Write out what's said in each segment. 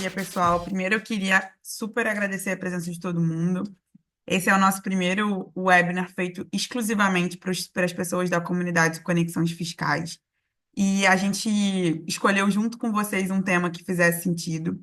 dia, pessoal. Primeiro, eu queria super agradecer a presença de todo mundo. Esse é o nosso primeiro webinar feito exclusivamente para as pessoas da comunidade de Conexões Fiscais. E a gente escolheu junto com vocês um tema que fizesse sentido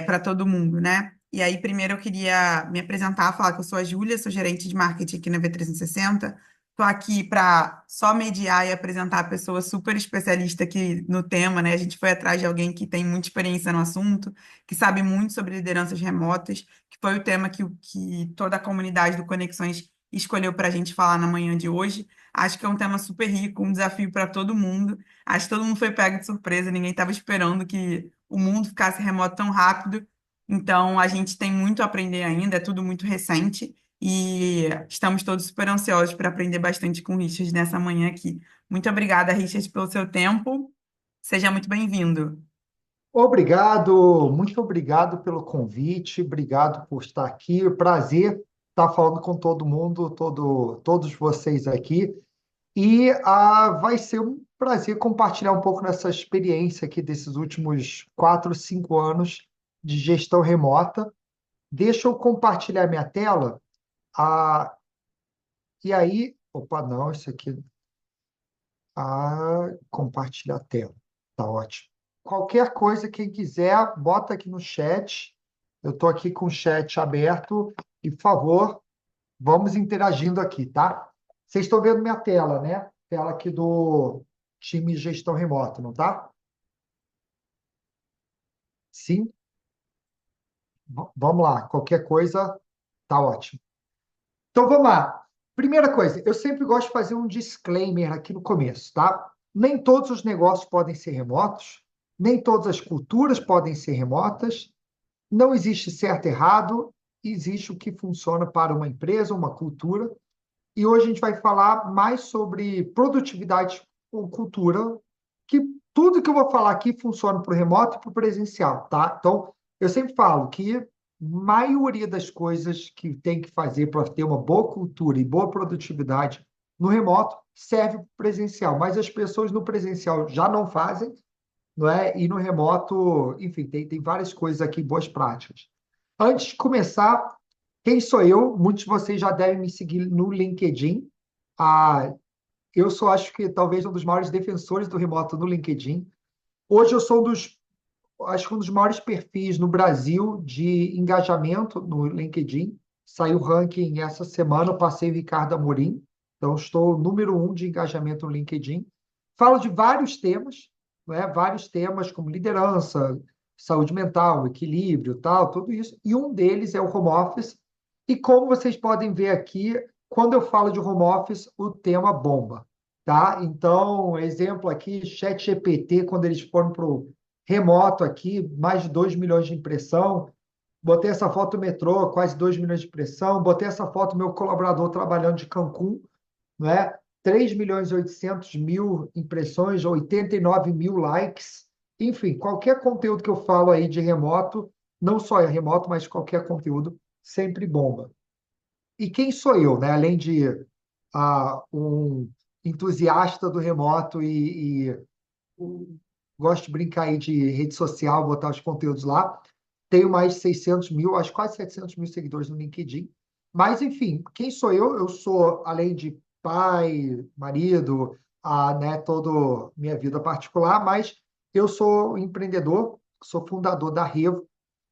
para todo mundo, né? E aí, primeiro eu queria me apresentar, falar que eu sou a Júlia, sou gerente de marketing aqui na V360. Estou aqui para só mediar e apresentar a pessoa super especialista aqui no tema, né? A gente foi atrás de alguém que tem muita experiência no assunto, que sabe muito sobre lideranças remotas, que foi o tema que toda a comunidade do Conexões escolheu para a gente falar na manhã de hoje. Acho que é um tema super rico, um desafio para todo mundo. Acho que todo mundo foi pego de surpresa, ninguém estava esperando que o mundo ficasse remoto tão rápido. Então, a gente tem muito a aprender ainda, é tudo muito recente e estamos todos super ansiosos para aprender bastante com o Richard nessa manhã aqui. Muito obrigada, Richard, pelo seu tempo. Seja muito bem-vindo. Obrigado, muito obrigado pelo convite, obrigado por estar aqui. Prazer estar falando com todo mundo, todos vocês aqui. Vai ser um prazer compartilhar um pouco dessa experiência aqui desses últimos 4, 5 anos de gestão remota. Deixa eu compartilhar minha tela. Ah, e aí, opa, não, isso aqui. Compartilhar a tela. Tá ótimo. Qualquer coisa, quem quiser, bota aqui no chat. Eu estou aqui com o chat aberto. E, por favor, vamos interagindo aqui, tá? Vocês estão vendo minha tela, né? Tela aqui do time de gestão remota, não tá? Sim? Vamos lá. Qualquer coisa, tá ótimo. Então, vamos lá. Primeira coisa, eu sempre gosto de fazer um disclaimer aqui no começo, tá? Nem todos os negócios podem ser remotos, nem todas as culturas podem ser remotas, não existe certo e errado, existe o que funciona para uma empresa, uma cultura. E hoje a gente vai falar mais sobre produtividade ou cultura, que tudo que eu vou falar aqui funciona para o remoto e para o presencial, tá? Então, eu sempre falo que a maioria das coisas que tem que fazer para ter uma boa cultura e boa produtividade no remoto serve para o presencial, mas as pessoas no presencial já não fazem, não é? E no remoto, enfim, tem várias coisas aqui, boas práticas. Antes de começar, quem sou eu? Muitos de vocês já devem me seguir no LinkedIn. Ah, eu sou, acho que, talvez um dos maiores defensores do remoto no LinkedIn. Hoje eu sou acho que um dos maiores perfis no Brasil de engajamento no LinkedIn. Saiu o ranking essa semana, eu passei o Ricardo Amorim. Então, estou número 1 de engajamento no LinkedIn. Falo de vários temas, né? Vários temas como liderança, saúde mental, equilíbrio, tal, tudo isso. E um deles é o home office. E como vocês podem ver aqui, quando eu falo de home office, o tema bomba, tá? Então, exemplo aqui, ChatGPT, quando eles foram para o remoto aqui, mais de 2 milhões de impressão. Botei essa foto do metrô, quase 2 milhões de impressão. Botei essa foto do meu colaborador trabalhando de Cancún, não é? 3 milhões e 800 mil impressões, 89 mil likes. Enfim, qualquer conteúdo que eu falo aí de remoto, não só é remoto, mas qualquer conteúdo, sempre bomba. E quem sou eu, né? Além de um entusiasta do remoto gosto de brincar aí de rede social, botar os conteúdos lá. Tenho mais de 600 mil, acho quase 700 mil seguidores no LinkedIn. Mas, enfim, quem sou eu? Eu sou, além de pai, marido, né, toda minha vida particular, mas eu sou empreendedor, sou fundador da Revo.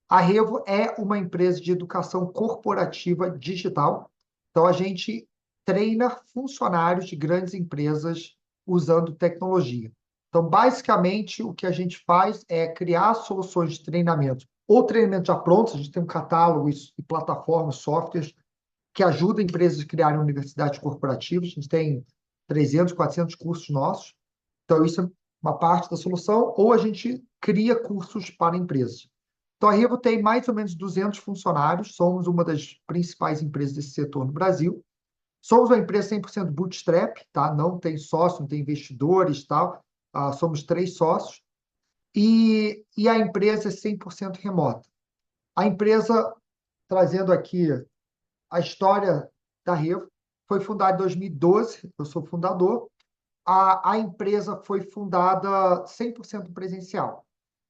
A Revo é uma empresa de educação corporativa digital. Então, a gente treina funcionários de grandes empresas usando tecnologia. Então, basicamente, o que a gente faz é criar soluções de treinamento ou treinamento já prontos. A gente tem um catálogo e plataformas, softwares que ajudam empresas a criarem universidades corporativas. A gente tem 300, 400 cursos nossos. Então, isso é uma parte da solução. Ou a gente cria cursos para empresas. Então, a Revo tem mais ou menos 200 funcionários. Somos uma das principais empresas desse setor no Brasil. Somos uma empresa 100% bootstrap, tá? Não tem sócio, não tem investidores, tal. Somos 3 sócios. E a empresa é 100% remota. A empresa, trazendo aqui a história da Revo, foi fundada em 2012, eu sou fundador. A empresa foi fundada 100% presencial,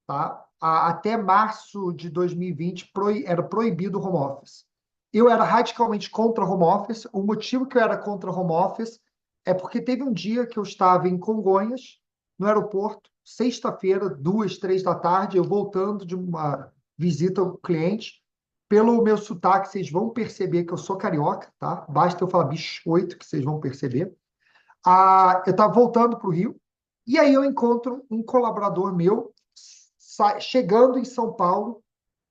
tá? até março de 2020, era proibido o home office. Eu era radicalmente contra home office. O motivo que eu era contra home office é porque teve um dia que eu estava em Congonhas, no aeroporto, sexta-feira, 2, 3 da tarde, eu voltando de uma visita ao cliente. Pelo meu sotaque, vocês vão perceber que eu sou carioca, tá? Basta eu falar biscoito que vocês vão perceber. Eu estava voltando para o Rio, e aí eu encontro um colaborador meu chegando em São Paulo,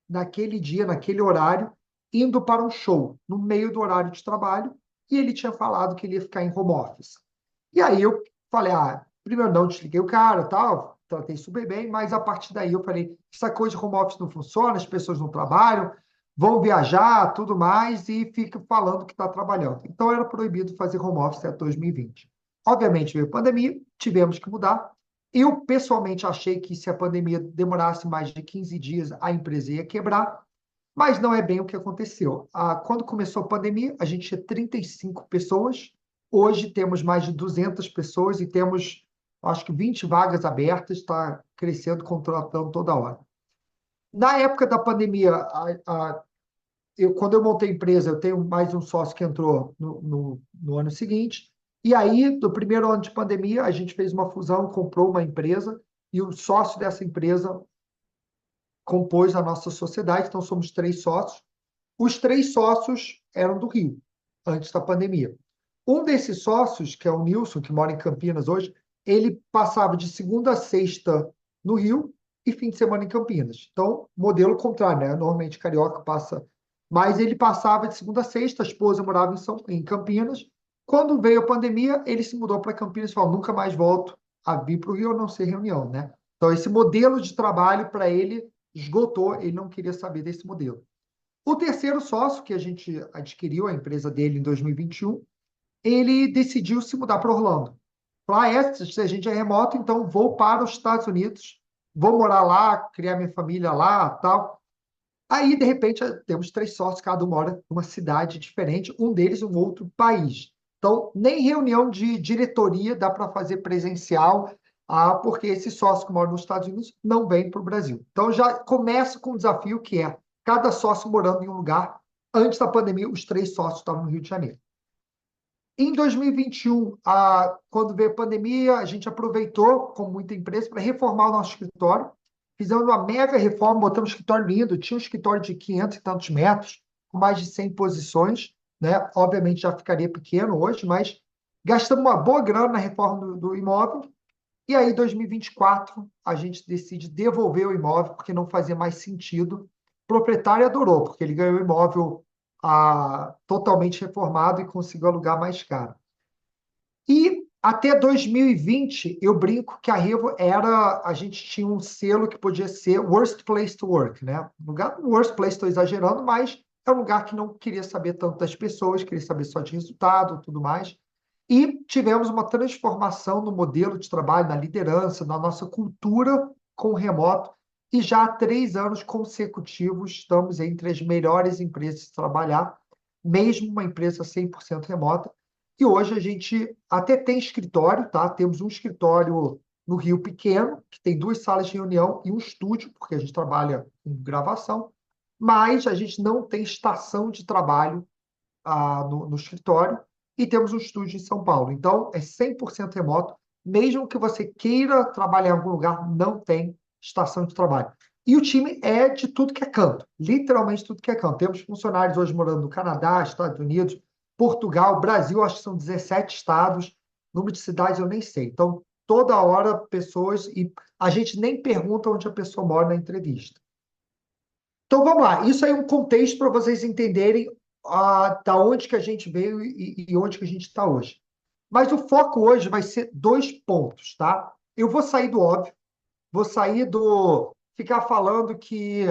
naquele dia, naquele horário, indo para um show, no meio do horário de trabalho, e ele tinha falado que ele ia ficar em home office. E aí eu falei, primeiro não desliguei o cara, tal, tratei super bem, mas a partir daí eu falei, essa coisa de home office não funciona, as pessoas não trabalham, vão viajar, tudo mais, e fica falando que está trabalhando. Então era proibido fazer home office até 2020. Obviamente veio a pandemia, tivemos que mudar. Eu, pessoalmente, achei que se a pandemia demorasse mais de 15 dias, a empresa ia quebrar, mas não é bem o que aconteceu. Quando começou a pandemia, a gente tinha 35 pessoas, hoje temos mais de 200 pessoas e temos, acho que 20 vagas abertas, está crescendo, contratando toda hora. Na época da pandemia, quando eu montei a empresa, eu tenho mais um sócio que entrou no ano seguinte, e aí, no primeiro ano de pandemia, a gente fez uma fusão, comprou uma empresa, e o sócio dessa empresa compôs a nossa sociedade, então somos 3 sócios. Os 3 sócios eram do Rio, antes da pandemia. Um desses sócios, que é o Nilson, que mora em Campinas hoje, ele passava de segunda a sexta no Rio e fim de semana em Campinas. Então, modelo contrário, né? Normalmente carioca passa, mas ele passava de segunda a sexta, a esposa morava em Campinas. Quando veio a pandemia, ele se mudou para Campinas e falou: nunca mais volto a vir para o Rio a não ser reunião, né? Então, esse modelo de trabalho para ele esgotou, ele não queria saber desse modelo. O terceiro sócio, que a gente adquiriu a empresa dele em 2021, ele decidiu se mudar para Orlando. Falou, se a gente é remoto, então vou para os Estados Unidos, vou morar lá, criar minha família lá, tal. Aí, de repente, temos 3 sócios, cada um mora numa cidade diferente, um deles em um outro país. Então, nem reunião de diretoria dá para fazer presencial, porque esse sócio que mora nos Estados Unidos não vem para o Brasil. Então, já começa com um desafio que é cada sócio morando em um lugar. Antes da pandemia, os 3 sócios estavam no Rio de Janeiro. Em 2021, quando veio a pandemia, a gente aproveitou, como muita empresa, para reformar o nosso escritório. Fizemos uma mega reforma, botamos um escritório lindo. Tinha um escritório de 500 e tantos metros, com mais de 100 posições, né? Obviamente já ficaria pequeno hoje, mas gastamos uma boa grana na reforma do imóvel. E aí, em 2024, a gente decide devolver o imóvel, porque não fazia mais sentido. O proprietário adorou, porque ele ganhou o imóvel totalmente reformado e conseguiu alugar mais caro. E até 2020, eu brinco que a Revo a gente tinha um selo que podia ser Worst Place to Work, né? Worst Place, estou exagerando, mas é um lugar que não queria saber tanto das pessoas, queria saber só de resultado, tudo mais. E tivemos uma transformação no modelo de trabalho, na liderança, na nossa cultura com o remoto. E já há 3 anos consecutivos estamos entre as melhores empresas de trabalhar, mesmo uma empresa 100% remota. E hoje a gente até tem escritório, tá? Temos um escritório no Rio pequeno, que tem 2 salas de reunião e um estúdio, porque a gente trabalha com gravação, mas a gente não tem estação de trabalho no escritório, e temos um estúdio em São Paulo. Então, é 100% remoto. Mesmo que você queira trabalhar em algum lugar, não tem estação de trabalho. E o time é de tudo que é canto, literalmente tudo que é canto. Temos funcionários hoje morando no Canadá, Estados Unidos, Portugal, Brasil, acho que são 17 estados, número de cidades eu nem sei. Então, toda hora pessoas, e a gente nem pergunta onde a pessoa mora na entrevista. Então vamos lá, isso aí é um contexto para vocês entenderem da onde que a gente veio e onde que a gente está hoje. Mas o foco hoje vai ser 2 pontos, tá? Eu vou sair do óbvio, vou sair do ficar falando que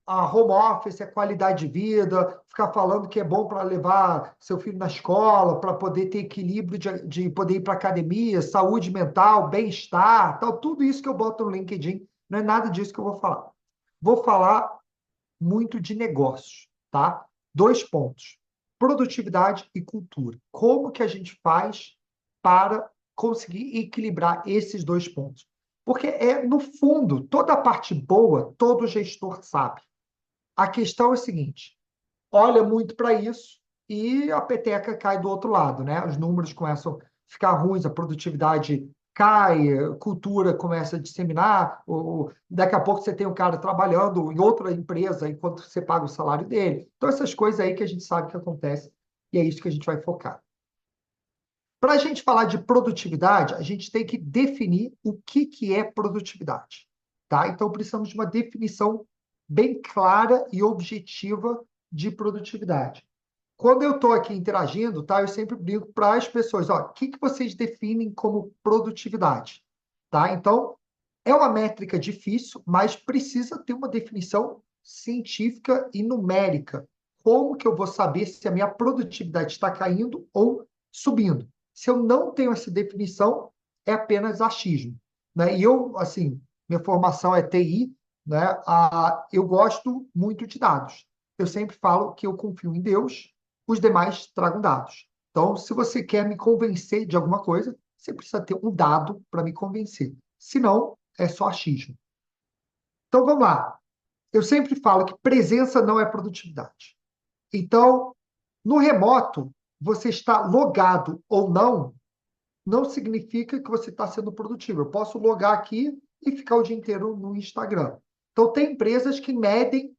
a home office é qualidade de vida, ficar falando que é bom para levar seu filho na escola, para poder ter equilíbrio de poder ir para academia, saúde mental, bem-estar, tal, tudo isso que eu boto no LinkedIn, não é nada disso que eu vou falar. Vou falar muito de negócios, tá? 2 pontos: produtividade e cultura. Como que a gente faz para conseguir equilibrar esses 2 pontos? Porque no fundo, toda a parte boa, todo gestor sabe. A questão é a seguinte: olha muito para isso e a peteca cai do outro lado, né? Os números começam a ficar ruins, a produtividade cai, a cultura começa a disseminar, daqui a pouco você tem um cara trabalhando em outra empresa enquanto você paga o salário dele. Então, essas coisas aí que a gente sabe que acontecem e é isso que a gente vai focar. Para a gente falar de produtividade, a gente tem que definir o que é produtividade, tá? Então, precisamos de uma definição bem clara e objetiva de produtividade. Quando eu estou aqui interagindo, tá? Eu sempre brinco para as pessoas, ó, o que vocês definem como produtividade, tá? Então, é uma métrica difícil, mas precisa ter uma definição científica e numérica. Como que eu vou saber se a minha produtividade está caindo ou subindo? Se eu não tenho essa definição, é apenas achismo, né? E eu, assim, minha formação é TI, né? Eu gosto muito de dados. Eu sempre falo que eu confio em Deus, os demais tragam dados. Então, se você quer me convencer de alguma coisa, você precisa ter um dado para me convencer. Senão, é só achismo. Então, vamos lá. Eu sempre falo que presença não é produtividade. Então, no remoto, você está logado ou não significa que você está sendo produtivo. Eu posso logar aqui e ficar o dia inteiro no Instagram. Então, tem empresas que medem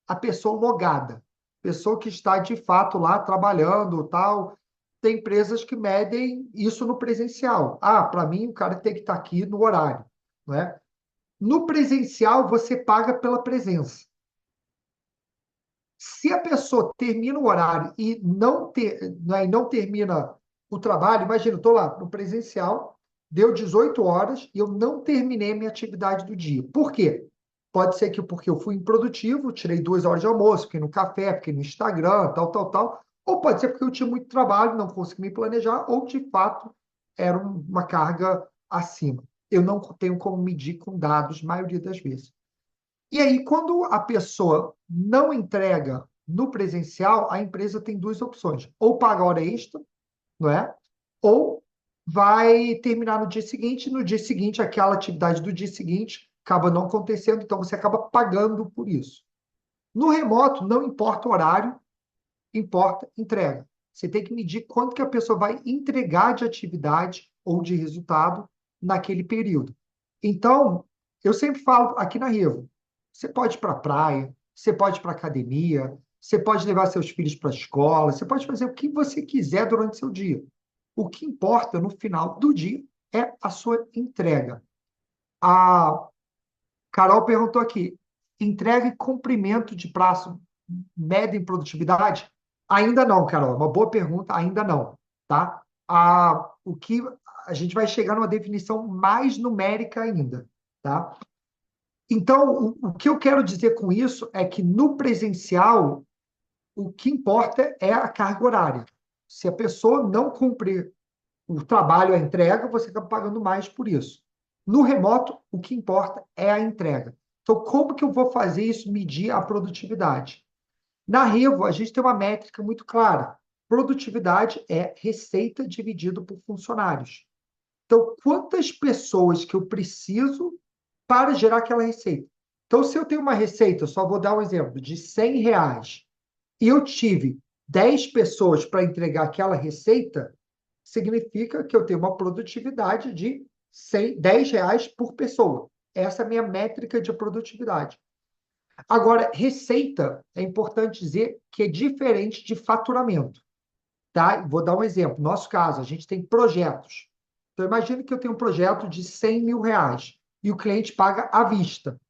a pessoa logada, pessoa que está de fato lá trabalhando, tal. Tem empresas que medem isso no presencial. Ah, para mim o cara tem que estar aqui no horário, não é? No presencial você paga pela presença. Se a pessoa termina o horário e não termina o trabalho, imagina, eu estou lá no presencial, deu 18 horas e eu não terminei minha atividade do dia. Por quê? Pode ser que porque eu fui improdutivo, tirei 2 horas de almoço, fiquei no café, fiquei no Instagram, tal, tal, tal. Ou pode ser porque eu tinha muito trabalho, não consegui me planejar, ou de fato era uma carga acima. Eu não tenho como medir com dados, maioria das vezes. E aí, quando a pessoa não entrega no presencial, a empresa tem duas opções: ou paga hora extra, não é? Ou vai terminar no dia seguinte, e no dia seguinte, aquela atividade do dia seguinte acaba não acontecendo, então você acaba pagando por isso. No remoto, não importa o horário, importa entrega. Você tem que medir quanto que a pessoa vai entregar de atividade ou de resultado naquele período. Então, eu sempre falo aqui na Revo, você pode ir para a praia, você pode ir para a academia, você pode levar seus filhos para a escola, você pode fazer o que você quiser durante seu dia. O que importa no final do dia é a sua entrega. A Carol perguntou aqui: entrega e cumprimento de prazo medem produtividade? Ainda não, Carol. Uma boa pergunta, ainda não, tá? O que a gente vai chegar numa definição mais numérica ainda, tá? Então, o que eu quero dizer com isso é que no presencial, o que importa é a carga horária. Se a pessoa não cumprir o trabalho, a entrega, você está pagando mais por isso. No remoto, o que importa é a entrega. Então, como que eu vou fazer isso, medir a produtividade? Na Revo, a gente tem uma métrica muito clara. Produtividade é receita dividido por funcionários. Então, quantas pessoas que eu preciso para gerar aquela receita? Então, se eu tenho uma receita, eu só vou dar um exemplo, de R$ 100, e eu tive 10 pessoas para entregar aquela receita, significa que eu tenho uma produtividade de R$ 10 por pessoa. Essa é a minha métrica de produtividade. Agora, receita, é importante dizer que é diferente de faturamento, tá? Vou dar um exemplo. No nosso caso, a gente tem projetos. Então, imagine que eu tenho um projeto de R$ 100.000 e o cliente paga à vista.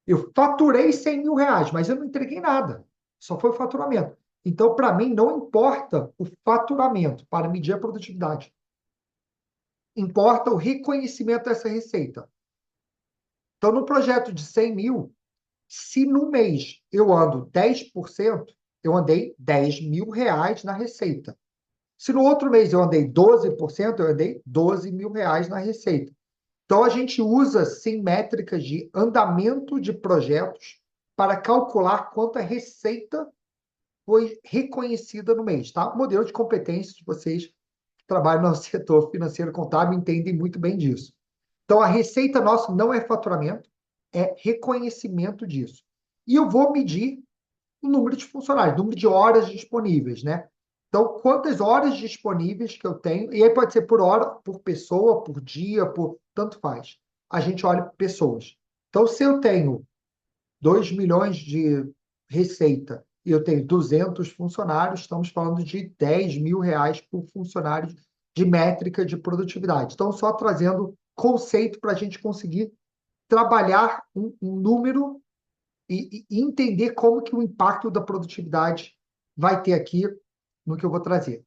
Eu faturei R$ 100.000, mas eu não entreguei nada. Só foi o faturamento. Então, para mim, não importa o faturamento para medir a produtividade. Importa o reconhecimento dessa receita. Então, no projeto de 100 mil, se no mês eu ando 10%, eu andei R$ 10.000 na receita. Se no outro mês eu andei 12%, eu andei R$ 12.000 na receita. Então, a gente usa, sim, métricas de andamento de projetos para calcular quanta receita foi reconhecida no mês, tá? O modelo de competências, vocês que trabalham no setor financeiro contábil entendem muito bem disso. Então, a receita nossa não é faturamento, é reconhecimento disso. E eu vou medir o número de funcionários, o número de horas disponíveis, né? Então, quantas horas disponíveis que eu tenho, e aí pode ser por hora, por pessoa, por dia, por tanto faz. A gente olha por pessoas. Então, se eu tenho 2 milhões de receita e eu tenho 200 funcionários, estamos falando de 10 mil reais por funcionário de métrica de produtividade. Então, só trazendo conceito para a gente conseguir trabalhar um número e entender como que o impacto da produtividade vai ter aqui no que eu vou trazer.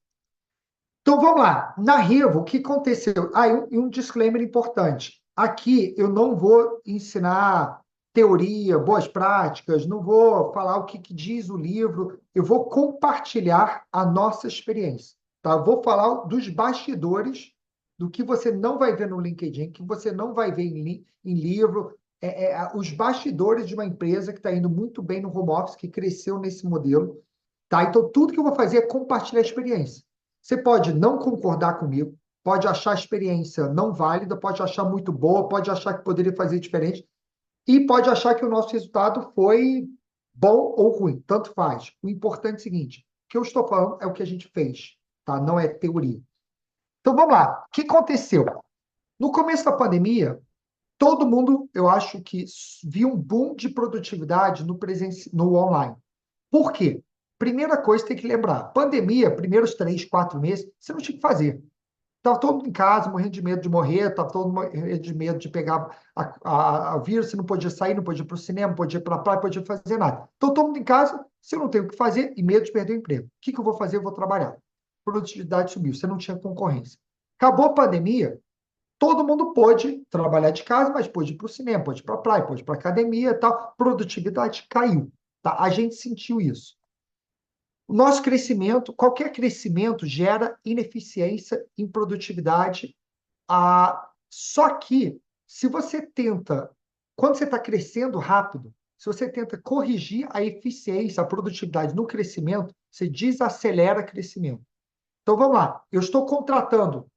Então, vamos lá. Na Revo, o que aconteceu? E um disclaimer importante. Aqui, eu não vou ensinar teoria, boas práticas, não vou falar o que diz o livro, eu vou compartilhar a nossa experiência. Tá? Eu vou falar dos bastidores, do que você não vai ver no LinkedIn, que você não vai ver em livro, os bastidores de uma empresa que está indo muito bem no home office, que cresceu nesse modelo. Tá? Então, tudo que eu vou fazer é compartilhar a experiência. Você pode não concordar comigo, pode achar a experiência não válida, pode achar muito boa, pode achar que poderia fazer diferente, e pode achar que o nosso resultado foi bom ou ruim, tanto faz. O importante é o seguinte: o que eu estou falando é o que a gente fez, tá? Não é teoria. Então vamos lá. O que aconteceu? No começo da pandemia, todo mundo, eu acho que viu um boom de produtividade no online. Por quê? Primeira coisa, tem que lembrar: pandemia, primeiros 3, 4 meses, você não tinha o que fazer. Estava todo mundo em casa, morrendo de medo de morrer, estava todo mundo morrendo de medo de pegar a vírus, você não podia sair, não podia ir para o cinema, não podia ir para a praia, não podia fazer nada. Então, todo mundo em casa, você não tem o que fazer e medo de perder o emprego. O que eu vou fazer? Eu vou trabalhar. Produtividade subiu, você não tinha concorrência. Acabou a pandemia, todo mundo pôde trabalhar de casa, mas pôde ir para o cinema, pôde ir para a praia, pôde ir para a academia e tal. Produtividade caiu. Tá? A gente sentiu isso. O nosso crescimento, qualquer crescimento gera ineficiência em produtividade. Só que, se você tenta, quando você está crescendo rápido, se você tenta corrigir a eficiência, a produtividade no crescimento, você desacelera o crescimento. Então, vamos lá. Eu estou contratando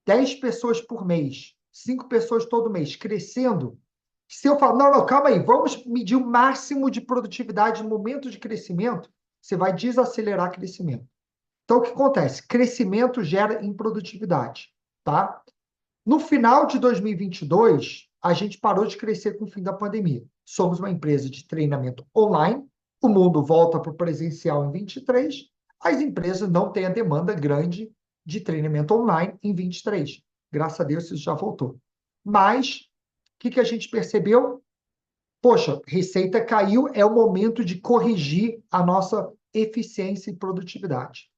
10 pessoas por mês, 5 pessoas todo mês, crescendo. Se eu falar, não, não, calma aí, vamos medir o máximo de produtividade no momento de crescimento, você vai desacelerar crescimento. Então, o que acontece? Crescimento gera improdutividade, tá? No final de 2022, a gente parou de crescer com o fim da pandemia. Somos uma empresa de treinamento online, o mundo volta para o presencial em 23, as empresas não têm a demanda grande de treinamento online em 23. Graças a Deus isso já voltou. Mas, o que a gente percebeu? Poxa, receita caiu, é o momento de corrigir a nossa eficiência e produtividade.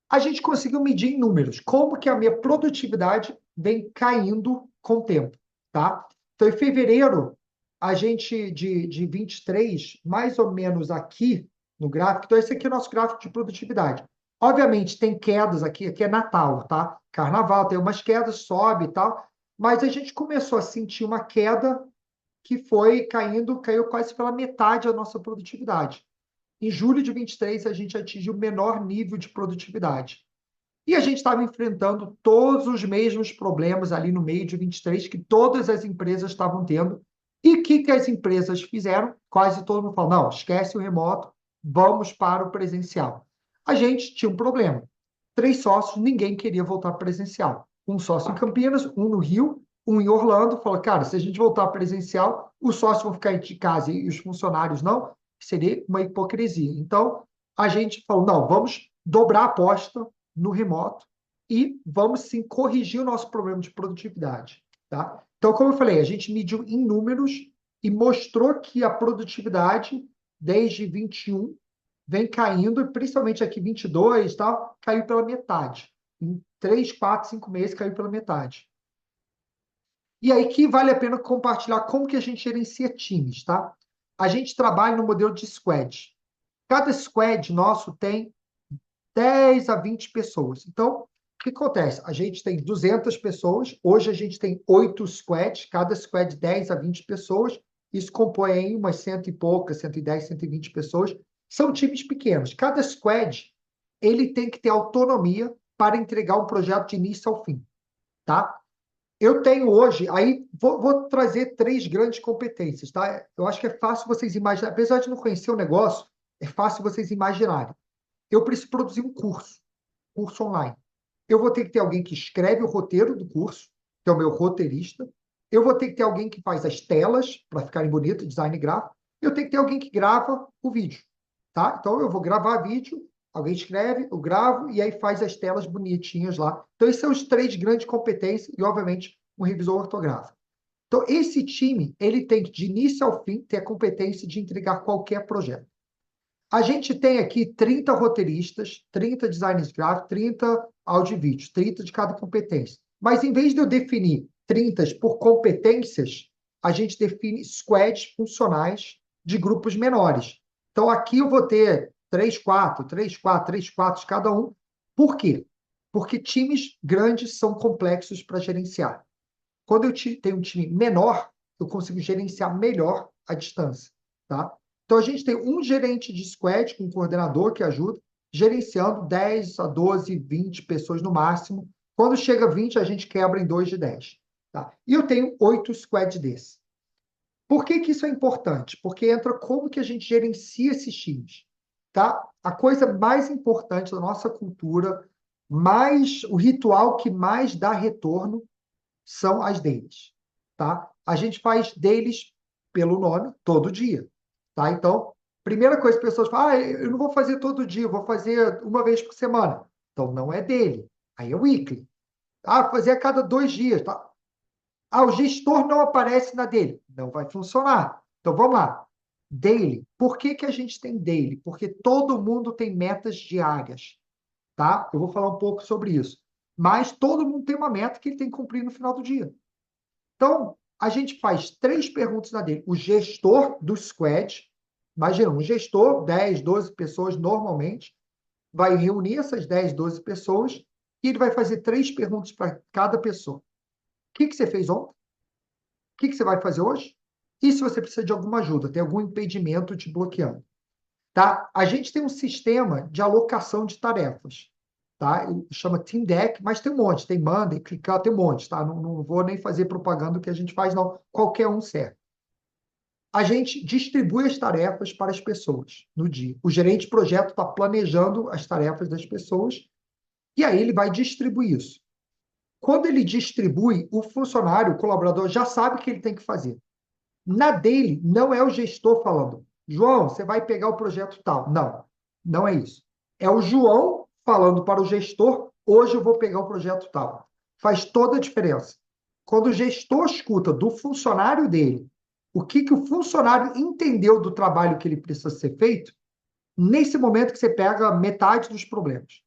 A gente conseguiu medir em números como que a minha produtividade vem caindo com o tempo, tá? Então, em fevereiro, a gente, de 23, mais ou menos aqui no gráfico, então esse aqui é o nosso gráfico de produtividade. Obviamente, tem quedas aqui é Natal, tá? Carnaval, tem umas quedas, sobe e tal, mas a gente começou a sentir uma queda que foi caindo, caiu quase pela metade a nossa produtividade. Em julho de 23, a gente atingiu o menor nível de produtividade. E a gente estava enfrentando todos os mesmos problemas ali no meio de 23 que todas as empresas estavam tendo. E o que as empresas fizeram? Quase todo mundo falou, não, esquece o remoto, vamos para o presencial. A gente tinha um problema. 3 sócios, ninguém queria voltar presencial. Um sócio em Campinas, um no Rio, um em Orlando. Falou, cara, se a gente voltar presencial, os sócios vão ficar de casa e os funcionários não, seria uma hipocrisia. Então, a gente falou, não, vamos dobrar a aposta no remoto e vamos sim corrigir o nosso problema de produtividade, tá? Então, como eu falei, a gente mediu em números e mostrou que a produtividade desde 21 vem caindo, e principalmente aqui 22, tal, caiu pela metade. Em 3, 4, 5 meses caiu pela metade. E aí que vale a pena compartilhar como que a gente gerencia times, tá? A gente trabalha no modelo de squad. Cada squad nosso tem 10 a 20 pessoas. Então, o que acontece? A gente tem 200 pessoas, hoje a gente tem 8 squads, cada squad 10 a 20 pessoas, isso compõe aí umas cento e poucas, 110, 120 pessoas. São times pequenos. Cada squad, ele tem que ter autonomia para entregar um projeto de início ao fim, tá? Eu tenho hoje, aí vou trazer três grandes competências, tá? Eu acho que é fácil vocês imaginarem, apesar de não conhecer o negócio, é fácil vocês imaginarem. Eu preciso produzir um curso online. Eu vou ter que ter alguém que escreve o roteiro do curso, que é o meu roteirista. Eu vou ter que ter alguém que faz as telas para ficarem bonitas, design gráfico. Eu tenho que ter alguém que grava o vídeo, tá? Então eu vou gravar vídeo, alguém escreve, eu gravo e aí faz as telas bonitinhas lá. Então esses são os três grandes competências e obviamente um revisor ortográfico. Então esse time, ele tem que de início ao fim ter a competência de entregar qualquer projeto. A gente tem aqui 30 roteiristas, 30 designers gráficos, 30 áudio e vídeo, 30 de cada competência. Mas em vez de eu definir 30 por competências, a gente define squads funcionais de grupos menores. Então aqui eu vou ter 3, 4, 3, 4, 3, 4 cada um. Por quê? Porque times grandes são complexos para gerenciar. Quando eu tenho um time menor, eu consigo gerenciar melhor a distância, tá? Então, a gente tem um gerente de squad, com um coordenador que ajuda, gerenciando 10 a 12, 20 pessoas no máximo. Quando chega a 20, a gente quebra em 2 de 10. Tá? E eu tenho 8 squads desses. Por que isso é importante? Porque entra como que a gente gerencia esses times. Tá? A coisa mais importante da nossa cultura, o ritual que mais dá retorno, são as dailies, tá? A gente faz dailies pelo nome todo dia, tá? Então, primeira coisa que as pessoas falam, eu não vou fazer todo dia, eu vou fazer uma vez por semana. Então, não é daily, aí é weekly. Fazer a cada 2 dias, tá? O gestor não aparece na daily, não vai funcionar. Então, vamos lá. Daily. Por que a gente tem daily? Porque todo mundo tem metas diárias, tá? Eu vou falar um pouco sobre isso. Mas todo mundo tem uma meta que ele tem que cumprir no final do dia. Então, a gente faz 3 perguntas na dele. O gestor do squad, imagina, um gestor, 10, 12 pessoas normalmente, vai reunir essas 10, 12 pessoas e ele vai fazer 3 perguntas para cada pessoa. O que você fez ontem? O que você vai fazer hoje? E se você precisa de alguma ajuda, tem algum impedimento te bloqueando? Tá? A gente tem um sistema de alocação de tarefas, tá? Chama Team Deck, mas tem um monte, tem Monday, clicar, tem um monte, tá? Não vou nem fazer propaganda do que a gente faz, não. Qualquer um serve. A gente distribui as tarefas para as pessoas no dia. O gerente de projeto está planejando as tarefas das pessoas e aí ele vai distribuir isso. Quando ele distribui, o funcionário, o colaborador, já sabe o que ele tem que fazer. Na dele, não é o gestor falando, João, você vai pegar o projeto tal. Não, não é isso. É o João falando para o gestor, hoje eu vou pegar o projeto tal. Faz toda a diferença. Quando o gestor escuta do funcionário dele o que o funcionário entendeu do trabalho que ele precisa ser feito, nesse momento que você pega metade dos problemas.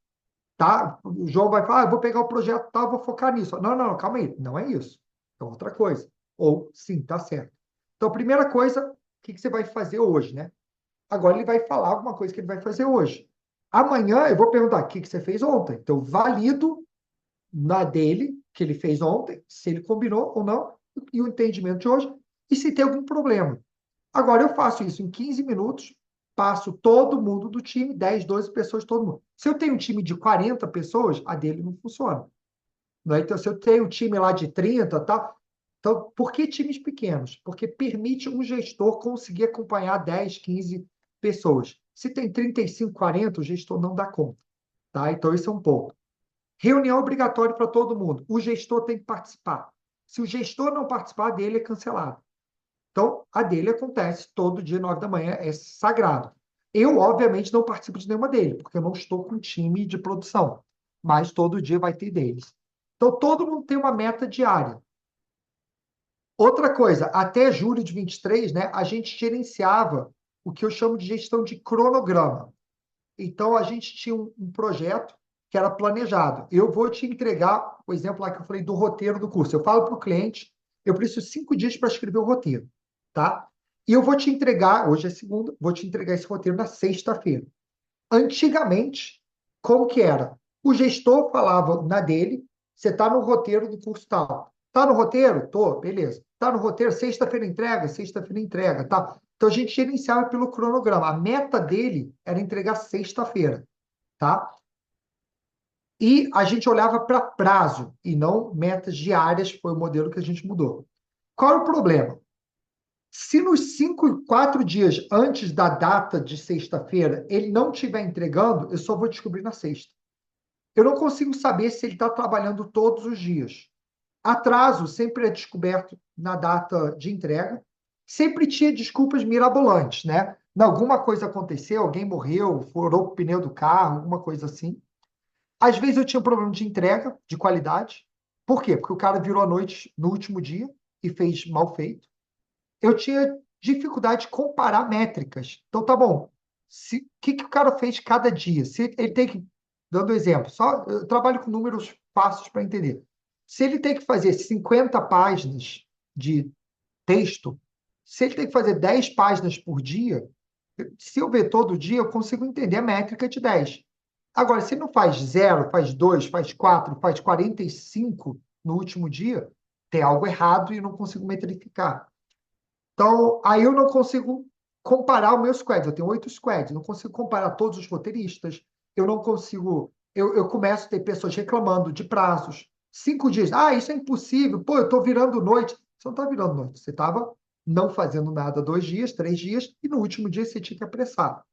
Tá? O João vai falar, eu vou pegar o projeto tal, vou focar nisso. Não, não, calma aí. Não é isso. É outra coisa. Ou, sim, tá certo. Então, a primeira coisa, o que você vai fazer hoje, né? Agora ele vai falar alguma coisa que ele vai fazer hoje. Amanhã eu vou perguntar o que você fez ontem. Então, valido na dele, que ele fez ontem, se ele combinou ou não, e o entendimento de hoje, e se tem algum problema. Agora eu faço isso em 15 minutos, passo todo mundo do time, 10, 12 pessoas, todo mundo. Se eu tenho um time de 40 pessoas, a dele não funciona. Não é? Então, se eu tenho um time lá de 30, tá? Então, por que times pequenos? Porque permite um gestor conseguir acompanhar 10, 15 pessoas. Se tem 35, 40, o gestor não dá conta. Tá? Então, esse é um ponto. Reunião obrigatória para todo mundo. O gestor tem que participar. Se o gestor não participar, a dele é cancelado. Então, a dele acontece todo dia, 9 da manhã, é sagrado. Eu, obviamente, não participo de nenhuma dele, porque eu não estou com time de produção. Mas todo dia vai ter deles. Então, todo mundo tem uma meta diária. Outra coisa, até julho de 23, né, a gente gerenciava o que eu chamo de gestão de cronograma. Então, a gente tinha um projeto que era planejado. Eu vou te entregar, por exemplo, lá que eu falei do roteiro do curso. Eu falo para o cliente, eu preciso 5 dias para escrever o roteiro, tá? E eu vou te entregar, hoje é segunda, vou te entregar esse roteiro na sexta-feira. Antigamente, como que era? O gestor falava na dele, você está no roteiro do curso tal. Está no roteiro? Tô, beleza. Está no roteiro, sexta-feira entrega, tá? Então a gente gerenciava pelo cronograma. A meta dele era entregar sexta-feira, tá? E a gente olhava para prazo e não metas diárias, foi o modelo que a gente mudou. Qual é o problema? Se nos 4 dias antes da data de sexta-feira ele não estiver entregando, eu só vou descobrir na sexta. Eu não consigo saber se ele está trabalhando todos os dias. Atraso sempre é descoberto na data de entrega. Sempre tinha desculpas mirabolantes, né? Não, alguma coisa aconteceu, alguém morreu, furou o pneu do carro, alguma coisa assim. Às vezes eu tinha um problema de entrega, de qualidade. Por quê? Porque o cara virou à noite no último dia e fez mal feito. Eu tinha dificuldade de comparar métricas. Então, tá bom. O que o cara fez cada dia? Se ele tem que, dando exemplo, só eu trabalho com números fáceis para entender. Se ele tem que fazer 50 páginas de texto, se ele tem que fazer 10 páginas por dia, se eu ver todo dia, eu consigo entender a métrica de 10. Agora, se ele não faz zero, faz 2, faz 4, faz 45 no último dia, tem algo errado e eu não consigo metrificar. Então, aí eu não consigo comparar os meus squads. Eu tenho 8 squads, não consigo comparar todos os roteiristas. Eu não consigo. Eu começo a ter pessoas reclamando de prazos. 5 dias. Ah, isso é impossível. Pô, eu estou virando noite. Você não está virando noite. Você estava não fazendo nada 2 dias, 3 dias, e no último dia você tinha que apressar.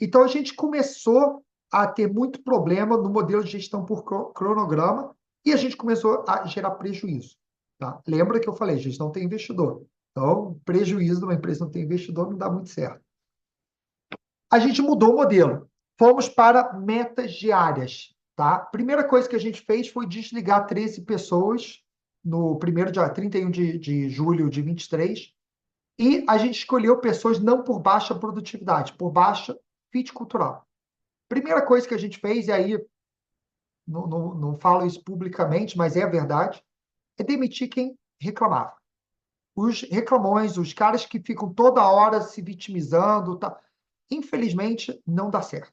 Então, a gente começou a ter muito problema no modelo de gestão por cronograma e a gente começou a gerar prejuízo. Tá? Lembra que eu falei, gestão tem investidor. Então, prejuízo de uma empresa que não tem investidor não dá muito certo. A gente mudou o modelo. Fomos para metas diárias. Tá? Primeira coisa que a gente fez foi desligar 13 pessoas no primeiro dia, 31 de julho de 23, e a gente escolheu pessoas não por baixa produtividade, por baixa fit cultural. Primeira coisa que a gente fez, e aí não falo isso publicamente, mas é a verdade, é demitir quem reclamava. Os reclamões, os caras que ficam toda hora se vitimizando, tá? Infelizmente, não dá certo.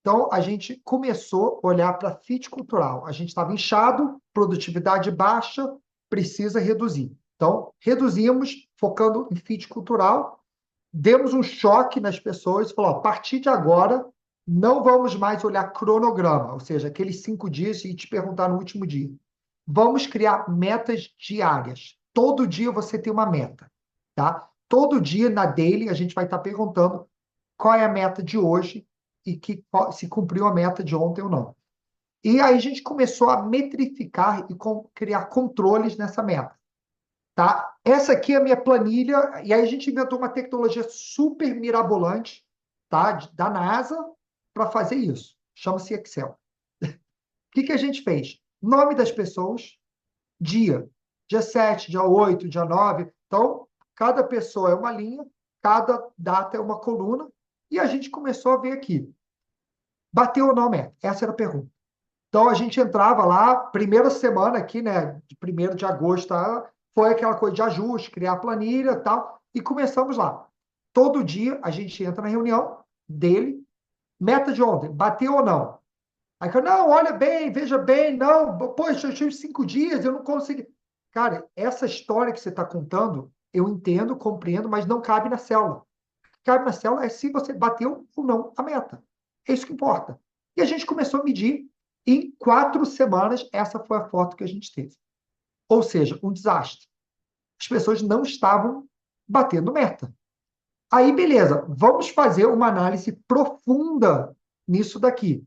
Então, a gente começou a olhar para fit cultural. A gente estava inchado, produtividade baixa, precisa reduzir. Então, reduzimos, focando em fit cultural, demos um choque nas pessoas, falou, a partir de agora, não vamos mais olhar cronograma, ou seja, aqueles 5 dias e te perguntar no último dia. Vamos criar metas diárias. Todo dia você tem uma meta, tá? Todo dia na daily a gente vai estar perguntando qual é a meta de hoje e se cumpriu a meta de ontem ou não. E aí a gente começou a metrificar e criar controles nessa meta. Tá? Essa aqui é a minha planilha, e aí a gente inventou uma tecnologia super mirabolante, tá? Da NASA para fazer isso. Chama-se Excel. O que a gente fez? Nome das pessoas, dia 7, dia 8, dia 9. Então, cada pessoa é uma linha, cada data é uma coluna, e a gente começou a ver aqui. Bateu ou não, meta? Essa era a pergunta. Então, a gente entrava lá, primeira semana aqui, né, de 1º de agosto, tá? Foi aquela coisa de ajuste, criar planilha e tal, e começamos lá. Todo dia a gente entra na reunião dele, meta de ontem, bateu ou não? Aí, não, olha bem, veja bem, não, poxa, eu tive 5 dias, eu não consegui. Cara, essa história que você está contando, eu entendo, compreendo, mas não cabe na célula. O que cabe na célula é se você bateu ou não a meta. É isso que importa. E a gente começou a medir. Em 4 semanas, essa foi a foto que a gente teve. Ou seja, um desastre. As pessoas não estavam batendo meta. Aí, beleza, vamos fazer uma análise profunda nisso daqui.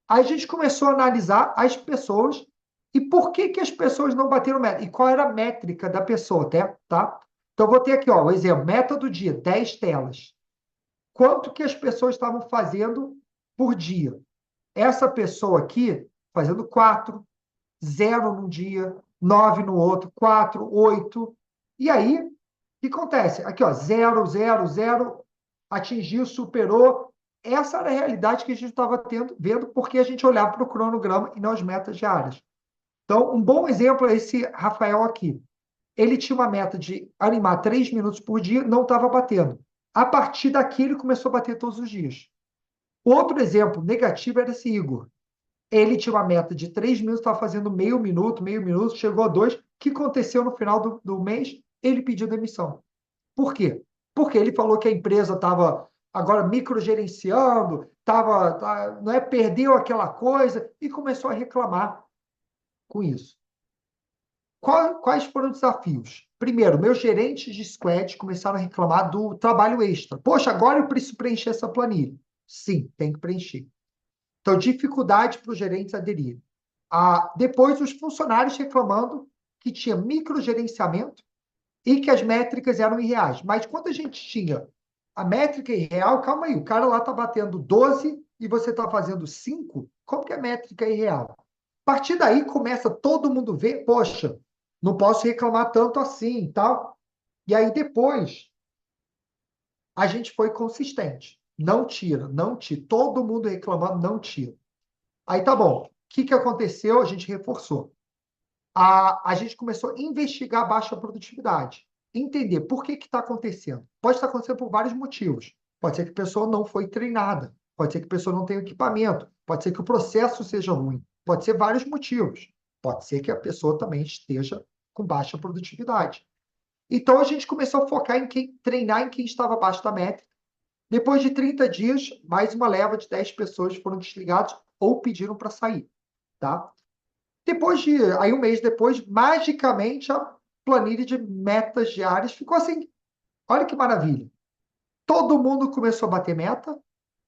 Aí a gente começou a analisar as pessoas e por que as pessoas não bateram meta. E qual era a métrica da pessoa, até, tá? Então, eu vou ter aqui, ó, o exemplo, meta do dia, 10 telas. Quanto que as pessoas estavam fazendo por dia? Essa pessoa aqui, fazendo 4, 0 num dia, 9 no outro, 4, 8. E aí, o que acontece? Aqui, ó, 0, 0, 0, atingiu, superou. Essa era a realidade que a gente estava vendo, porque a gente olhava para o cronograma e não as metas diárias. Então, um bom exemplo é esse Rafael aqui. Ele tinha uma meta de animar 3 minutos por dia, não estava batendo. A partir daqui, ele começou a bater todos os dias. Outro exemplo negativo era esse Igor. Ele tinha uma meta de 3 minutos, estava fazendo meio minuto, chegou a 2. O que aconteceu no final do mês? Ele pediu demissão. Por quê? Porque ele falou que a empresa estava agora microgerenciando, não é, perdeu aquela coisa e começou a reclamar com isso. Quais foram os desafios? Primeiro, meus gerentes de squad começaram a reclamar do trabalho extra. Poxa, agora eu preciso preencher essa planilha. Sim, tem que preencher. Então, dificuldade para os gerentes aderirem. Depois, os funcionários reclamando que tinha microgerenciamento e que as métricas eram irreais. Mas quando a gente tinha a métrica irreal, calma aí, o cara lá está batendo 12 e você está fazendo 5, como que a métrica é irreal? A partir daí começa todo mundo ver, poxa, não posso reclamar tanto assim e tal. E aí depois a gente foi consistente. Não tira, não tira. Todo mundo reclamando, não tira. Aí tá bom. O que aconteceu? A gente reforçou. A gente começou a investigar a baixa produtividade. Entender por que está acontecendo. Pode estar acontecendo por vários motivos. Pode ser que a pessoa não foi treinada. Pode ser que a pessoa não tenha equipamento. Pode ser que o processo seja ruim. Pode ser vários motivos. Pode ser que a pessoa também esteja com baixa produtividade. Então, a gente começou a focar treinar em quem estava abaixo da métrica. Depois de 30 dias, mais uma leva de 10 pessoas foram desligadas ou pediram para sair. Tá? Aí um mês depois, magicamente, a planilha de metas diárias ficou assim. Olha que maravilha. Todo mundo começou a bater meta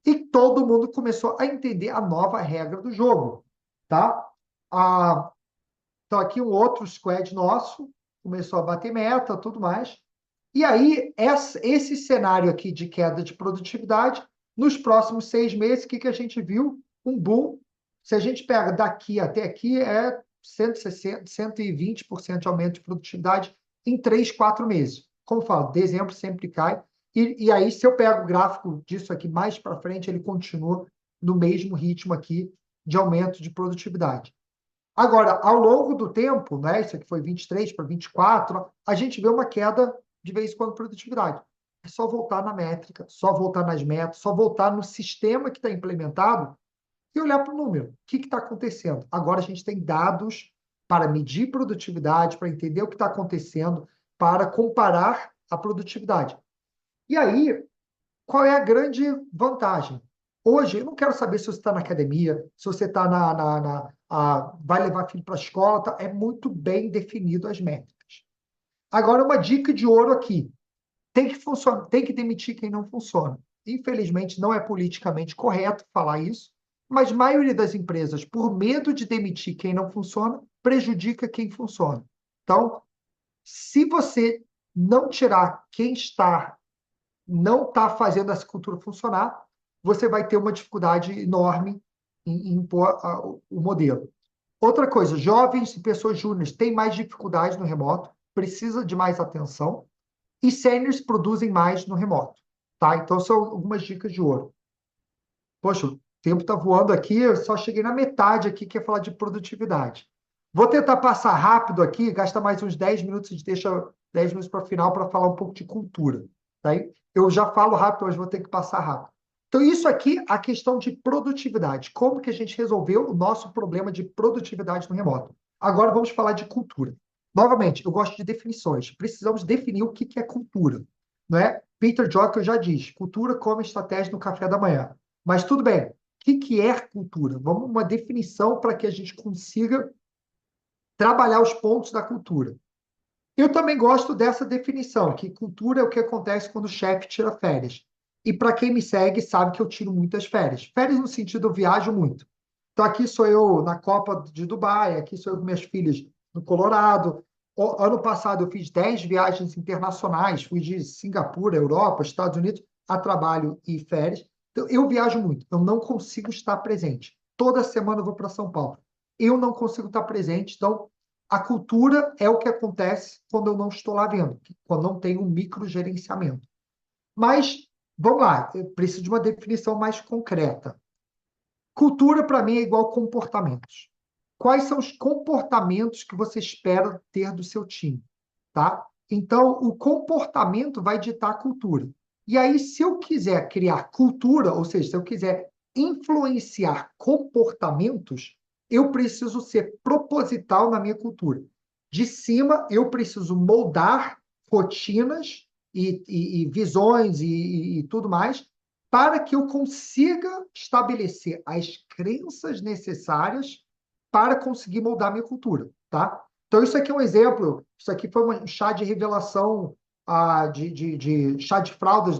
e todo mundo começou a entender a nova regra do jogo. Tá? Então, aqui um outro squad nosso começou a bater meta, tudo mais. E aí, esse cenário aqui de queda de produtividade, nos próximos 6 meses, o que a gente viu? Um boom. Se a gente pega daqui até aqui, é 160, 120% de aumento de produtividade em 3, 4 meses. Como eu falo, dezembro sempre cai. E aí, se eu pego o gráfico disso aqui mais para frente, ele continua no mesmo ritmo aqui de aumento de produtividade. Agora, ao longo do tempo, né, isso aqui foi 23 para 24, a gente vê uma queda de vez em quando de produtividade. É só voltar na métrica, só voltar nas metas, só voltar no sistema que está implementado e olhar para o número. O que está acontecendo? Agora a gente tem dados para medir produtividade, para entender o que está acontecendo, para comparar a produtividade. E aí, qual é a grande vantagem? Hoje, eu não quero saber se você está na academia, se você está vai levar filho para a escola, tá? É muito bem definido as métricas. Agora, uma dica de ouro aqui. Tem que funcionar, tem que demitir quem não funciona. Infelizmente, não é politicamente correto falar isso, mas a maioria das empresas, por medo de demitir quem não funciona, prejudica quem funciona. Então, se você não tirar quem não está fazendo essa cultura funcionar, você vai ter uma dificuldade enorme em impor o modelo. Outra coisa, jovens e pessoas júniores têm mais dificuldade no remoto, precisa de mais atenção, e seniors produzem mais no remoto. Tá? Então, são algumas dicas de ouro. Poxa, o tempo está voando aqui, eu só cheguei na metade aqui, que é falar de produtividade. Vou tentar passar rápido aqui, gastar mais uns 10 minutos, a gente deixa 10 minutos para o final para falar um pouco de cultura. Tá? Eu já falo rápido, mas vou ter que passar rápido. Então, isso aqui, a questão de produtividade. Como que a gente resolveu o nosso problema de produtividade no remoto? Agora vamos falar de cultura. Novamente, eu gosto de definições. Precisamos definir o que é cultura. Não é? Peter Drucker já diz, cultura como estratégia no café da manhã. Mas tudo bem, o que é cultura? Vamos uma definição para que a gente consiga trabalhar os pontos da cultura. Eu também gosto dessa definição, que cultura é o que acontece quando o chefe tira férias. E para quem me segue, sabe que eu tiro muitas férias. Férias no sentido, eu viajo muito. Então, aqui sou eu na Copa de Dubai, aqui sou eu com minhas filhas no Colorado. Ano passado, eu fiz 10 viagens internacionais, fui de Singapura, Europa, Estados Unidos, a trabalho e férias. Então, eu viajo muito, eu não consigo estar presente. Toda semana eu vou para São Paulo. Eu não consigo estar presente, então a cultura é o que acontece quando eu não estou lá vendo, quando não tem um microgerenciamento. Mas, vamos lá, eu preciso de uma definição mais concreta. Cultura, para mim, é igual comportamentos. Quais são os comportamentos que você espera ter do seu time? Tá? Então, o comportamento vai ditar a cultura. E aí, se eu quiser criar cultura, ou seja, se eu quiser influenciar comportamentos, eu preciso ser proposital na minha cultura. De cima, eu preciso moldar rotinas e visões e tudo mais, para que eu consiga estabelecer as crenças necessárias para conseguir moldar minha cultura, tá? Então, isso aqui é um exemplo, isso aqui foi um chá de revelação de chá de fraldas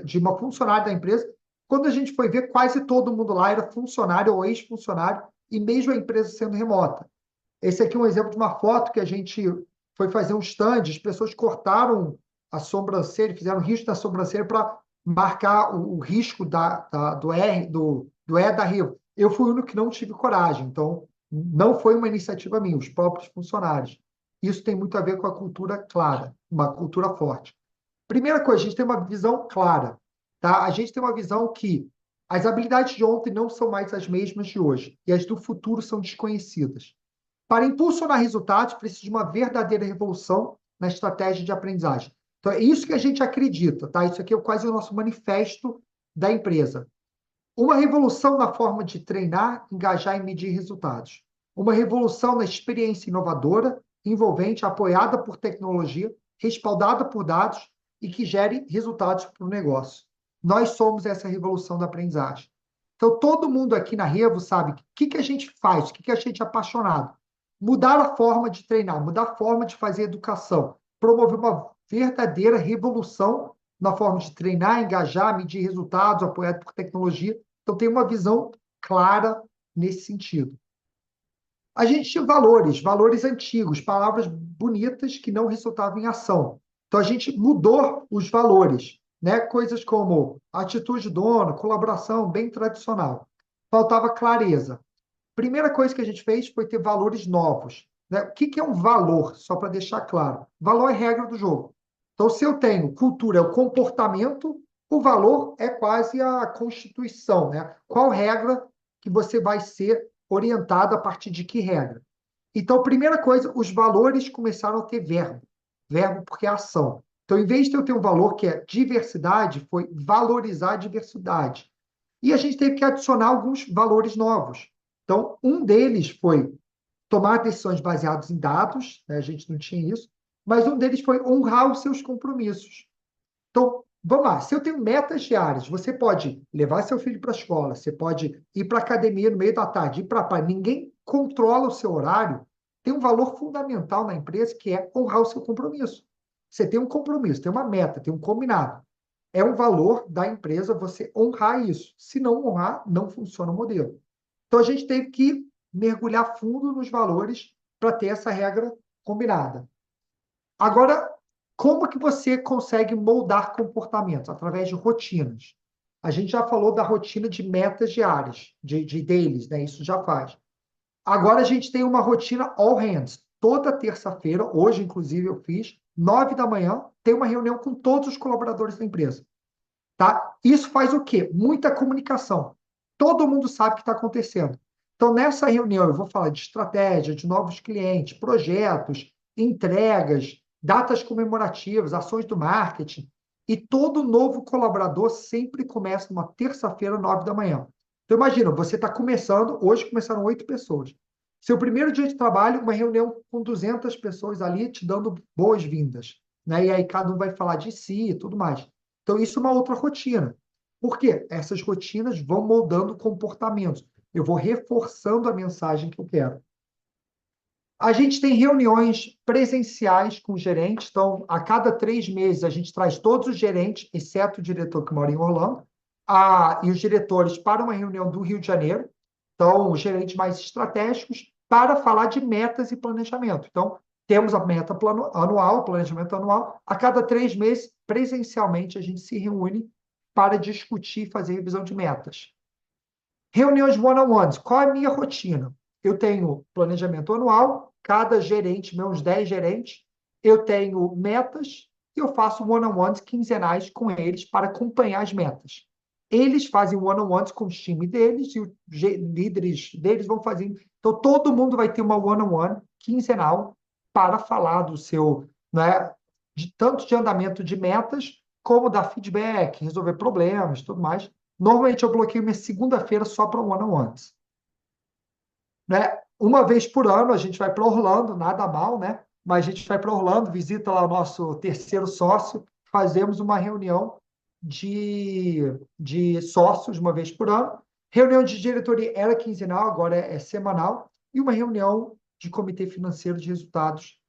de uma funcionária da empresa. Quando a gente foi ver, quase todo mundo lá era funcionário ou ex-funcionário, e mesmo a empresa sendo remota. Esse aqui é um exemplo de uma foto que a gente foi fazer um stand, as pessoas cortaram a sobrancelha, fizeram risco na sobrancelha para marcar o risco do R, do E da Rio. Eu fui o único que não tive coragem, então não foi uma iniciativa minha, os próprios funcionários. Isso tem muito a ver com a cultura clara, uma cultura forte. Primeira coisa, a gente tem uma visão clara, tá? A gente tem uma visão que as habilidades de ontem não são mais as mesmas de hoje, e as do futuro são desconhecidas. Para impulsionar resultados, precisa de uma verdadeira revolução na estratégia de aprendizagem. Então, é isso que a gente acredita, tá? Isso aqui é quase o nosso manifesto da empresa. Uma revolução na forma de treinar, engajar e medir resultados. Uma revolução na experiência inovadora, envolvente, apoiada por tecnologia, respaldada por dados e que gere resultados para o negócio. Nós somos essa revolução da aprendizagem. Então, todo mundo aqui na Revo sabe o que a gente faz, o que a gente é apaixonado. Mudar a forma de treinar, mudar a forma de fazer educação, promover uma verdadeira revolução na forma de treinar, engajar, medir resultados, apoiado por tecnologia. Então, tem uma visão clara nesse sentido. A gente tinha valores, valores antigos, palavras bonitas que não resultavam em ação. Então, a gente mudou os valores, né? Coisas como atitude de dono, colaboração, bem tradicional. Faltava clareza. Primeira coisa que a gente fez foi ter valores novos, né? O que é um valor? Só para deixar claro. Valor é regra do jogo. Então, se eu tenho cultura, é o comportamento, o valor é quase a constituição, né? Qual regra que você vai ser orientado a partir de que regra? Então, primeira coisa, os valores começaram a ter verbo. Verbo porque é ação. Então, em vez de eu ter um valor que é diversidade, foi valorizar a diversidade. E a gente teve que adicionar alguns valores novos. Então, um deles foi tomar decisões baseadas em dados, né? A gente não tinha isso, mas um deles foi honrar os seus compromissos. Então, vamos lá, se eu tenho metas diárias, você pode levar seu filho para a escola, você pode ir para a academia no meio da tarde, ir para a praia, ninguém controla o seu horário, tem um valor fundamental na empresa que é honrar o seu compromisso. Você tem um compromisso, tem uma meta, tem um combinado. É um valor da empresa você honrar isso. Se não honrar, não funciona o modelo. Então, a gente teve que mergulhar fundo nos valores para ter essa regra combinada. Agora, como que você consegue moldar comportamentos? Através de rotinas. A gente já falou da rotina de metas diárias, de dailies, né? Isso já faz. Agora a gente tem uma rotina all hands. Toda terça-feira, hoje inclusive eu fiz, 9 da manhã, tem uma reunião com todos os colaboradores da empresa. Tá? Isso faz o quê? Muita comunicação. Todo mundo sabe o que está acontecendo. Então, nessa reunião, eu vou falar de estratégia, de novos clientes, projetos, entregas, datas comemorativas, ações do marketing. E todo novo colaborador sempre começa numa terça-feira, 9 da manhã. Então, imagina, você está começando, hoje começaram 8 pessoas. Seu primeiro dia de trabalho, uma reunião com 200 pessoas ali te dando boas-vindas. Né? E aí cada um vai falar de si e tudo mais. Então, isso é uma outra rotina. Por quê? Essas rotinas vão moldando comportamentos. Eu vou reforçando a mensagem que eu quero. A gente tem reuniões presenciais com gerentes. Então, a cada 3 meses, a gente traz todos os gerentes, exceto o diretor que mora em Orlando, e os diretores para uma reunião do Rio de Janeiro. Então, os gerentes mais estratégicos, para falar de metas e planejamento. Então, temos a meta anual, planejamento anual. A cada 3 meses, presencialmente, a gente se reúne para discutir e fazer revisão de metas. Reuniões one-on-ones. Qual é a minha rotina? Eu tenho planejamento anual, cada gerente, meus 10 gerentes, eu tenho metas e eu faço one-on-ones quinzenais com eles para acompanhar as metas. Eles fazem one-on-ones com o time deles e os líderes deles vão fazendo. Então, todo mundo vai ter uma one-on-one quinzenal para falar do seu, né, tanto de andamento de metas, como dar feedback, resolver problemas, tudo mais. Normalmente eu bloqueio minha segunda-feira só para one-on-ones. Né? Uma vez por ano a gente vai para Orlando, nada mal, né? Mas a gente vai para Orlando, visita lá o nosso terceiro sócio, fazemos uma reunião de sócios uma vez por ano. Reunião de diretoria era quinzenal, agora é semanal. E uma reunião de comitê financeiro de resultados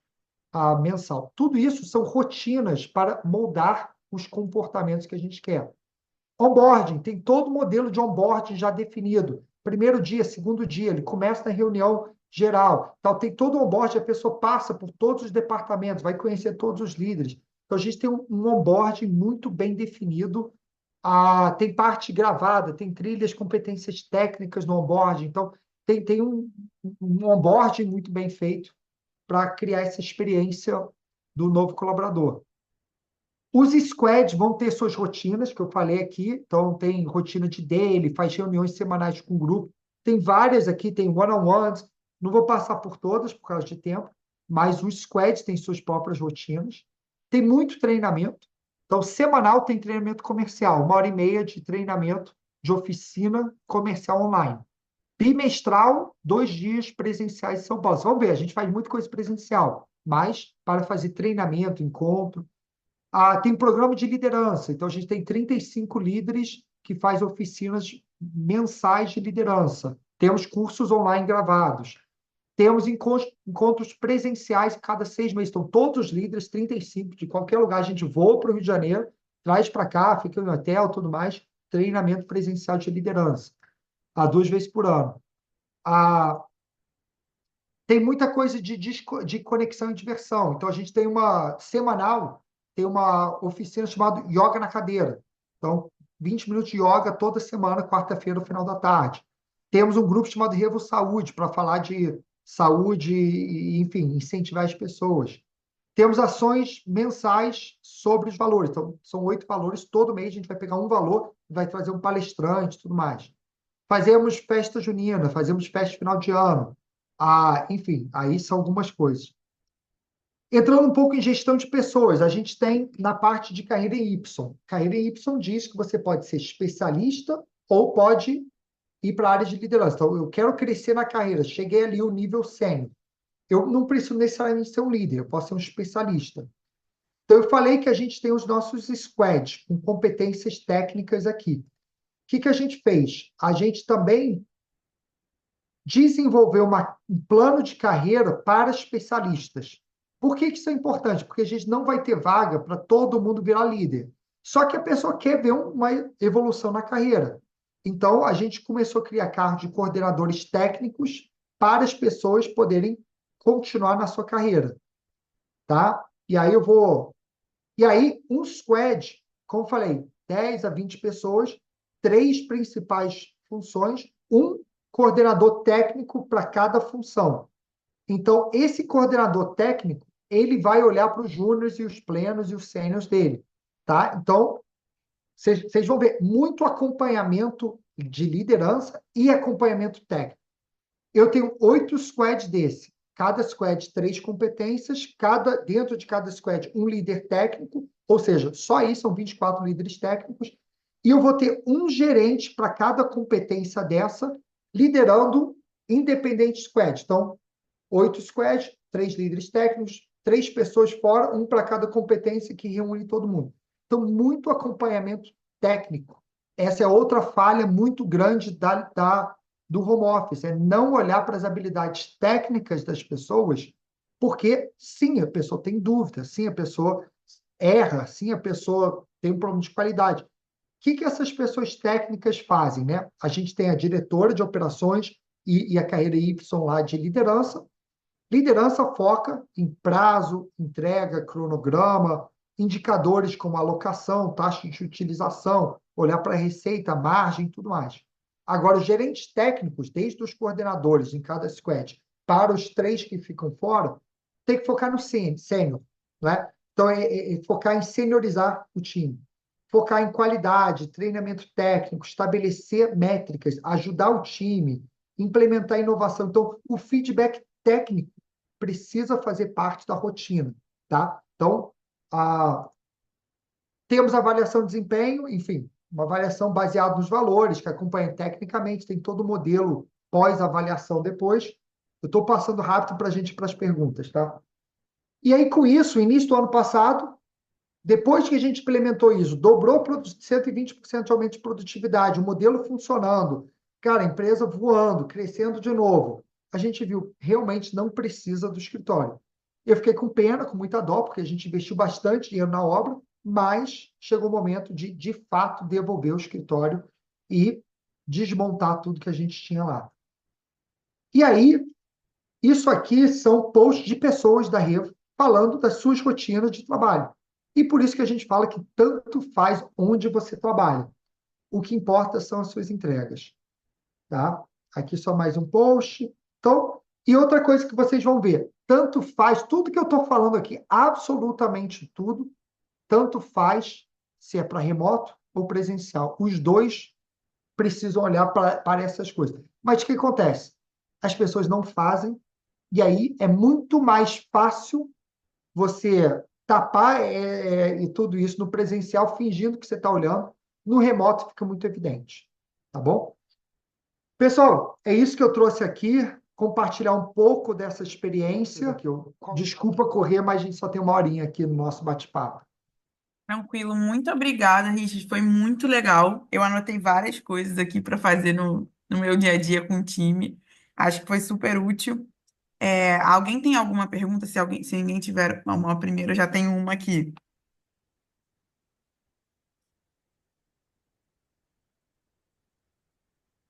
mensal. Tudo isso são rotinas para moldar os comportamentos que a gente quer. Onboarding, tem todo o modelo de onboarding já definido. Primeiro dia, segundo dia, ele começa na reunião geral. Então, tem todo o onboarding, a pessoa passa por todos os departamentos, vai conhecer todos os líderes. Então, a gente tem um onboarding muito bem definido. Tem parte gravada, tem trilhas, competências técnicas no onboarding. Então, tem um onboarding muito bem feito para criar essa experiência do novo colaborador. Os squads vão ter suas rotinas, que eu falei aqui. Então, tem rotina de daily, faz reuniões semanais com o grupo. Tem várias aqui, tem one-on-ones. Não vou passar por todas por causa de tempo, mas os squads têm suas próprias rotinas. Tem muito treinamento. Então, semanal tem treinamento comercial, 1h30 de treinamento de oficina comercial online. Bimestral, 2 dias presenciais em São Paulo. Vamos ver, a gente faz muita coisa presencial, mas para fazer treinamento, encontro. Tem programa de liderança, então a gente tem 35 líderes que faz oficinas mensais de liderança. Temos cursos online gravados. Temos encontros presenciais cada 6 meses. Então, todos os líderes, 35, de qualquer lugar, a gente voa para o Rio de Janeiro, traz para cá, fica no hotel, tudo mais, treinamento presencial de liderança, 2 vezes por ano. Tem muita coisa de conexão e diversão. Então, a gente tem uma semanal, tem uma oficina chamada Yoga na Cadeira. Então, 20 minutos de yoga toda semana, quarta-feira, no final da tarde. Temos um grupo chamado Revo Saúde, para falar de saúde e, enfim, incentivar as pessoas. Temos ações mensais sobre os valores. Então, são 8 valores. Todo mês a gente vai pegar um valor, vai trazer um palestrante e tudo mais. Fazemos festa junina, fazemos festa de final de ano. Enfim, aí são algumas coisas. Entrando um pouco em gestão de pessoas, a gente tem na parte de carreira em Y. Carreira em Y diz que você pode ser especialista ou pode ir para a área de liderança. Então, eu quero crescer na carreira, cheguei ali o nível sênior. Eu não preciso necessariamente ser um líder, eu posso ser um especialista. Então, eu falei que a gente tem os nossos squads, com competências técnicas aqui. O que a gente fez? A gente também desenvolver um plano de carreira para especialistas. Por que isso é importante? Porque a gente não vai ter vaga para todo mundo virar líder. Só que a pessoa quer ver uma evolução na carreira. Então, a gente começou a criar cargos de coordenadores técnicos para as pessoas poderem continuar na sua carreira. Tá? E aí, um squad, como eu falei, 10 a 20 pessoas, 3 principais funções, um coordenador técnico para cada função. Então, esse coordenador técnico, ele vai olhar para os júniores e os plenos e os sêniores dele, tá? Então, vocês vão ver muito acompanhamento de liderança e acompanhamento técnico. Eu tenho 8 squads desse. Cada squad, 3 competências, dentro de cada squad, um líder técnico, ou seja, só aí são 24 líderes técnicos, e eu vou ter um gerente para cada competência dessa, liderando independente squad. Então, 8 squads, 3 líderes técnicos, 3 pessoas fora, um para cada competência que reúne todo mundo. Então, muito acompanhamento técnico. Essa é outra falha muito grande do home office, é não olhar para as habilidades técnicas das pessoas, porque sim, a pessoa tem dúvida, sim, a pessoa erra, sim, a pessoa tem um problema de qualidade. O que essas pessoas técnicas fazem, né? A gente tem a diretora de operações e a carreira Y lá de liderança. Liderança foca em prazo, entrega, cronograma, indicadores como alocação, taxa de utilização, olhar para a receita, margem e tudo mais. Agora, os gerentes técnicos, desde os coordenadores em cada squad, para os 3 que ficam fora, tem que focar no sênior, né? Então, focar em seniorizar o time. Focar em qualidade, treinamento técnico, estabelecer métricas, ajudar o time, implementar inovação. Então, o feedback técnico precisa fazer parte da rotina, tá? Então, temos avaliação de desempenho, enfim, uma avaliação baseada nos valores, que acompanha tecnicamente, tem todo o modelo pós-avaliação depois. Eu estou passando rápido para a gente ir para as perguntas, tá? E aí, com isso, início do ano passado, Depois que a gente implementou isso, dobrou 120% de aumento de produtividade, o modelo funcionando, cara, a empresa voando, crescendo de novo. A gente viu, realmente não precisa do escritório. Eu fiquei com pena, com muita dó, porque a gente investiu bastante dinheiro na obra, mas chegou o momento de fato, devolver o escritório e desmontar tudo que a gente tinha lá. E aí, isso aqui são posts de pessoas da Revo falando das suas rotinas de trabalho. E por isso que a gente fala que tanto faz onde você trabalha. O que importa são as suas entregas, tá? Aqui só mais um post. Então, e outra coisa que vocês vão ver, tanto faz, tudo que eu estou falando aqui, absolutamente tudo, tanto faz se é para remoto ou presencial. Os dois precisam olhar para essas coisas. Mas o que acontece? As pessoas não fazem, e aí é muito mais fácil você tapar e tudo isso no presencial, fingindo que você está olhando. No remoto fica muito evidente. Tá bom? Pessoal, é isso que eu trouxe aqui. Compartilhar um pouco dessa experiência. Desculpa correr, mas a gente só tem uma horinha aqui no nosso bate-papo. Tranquilo, muito obrigada, Richard. Foi muito legal. Eu anotei várias coisas aqui para fazer no meu dia a dia com o time. Acho que foi super útil. Alguém tem alguma pergunta? Se ninguém tiver uma primeira, eu já tenho uma aqui.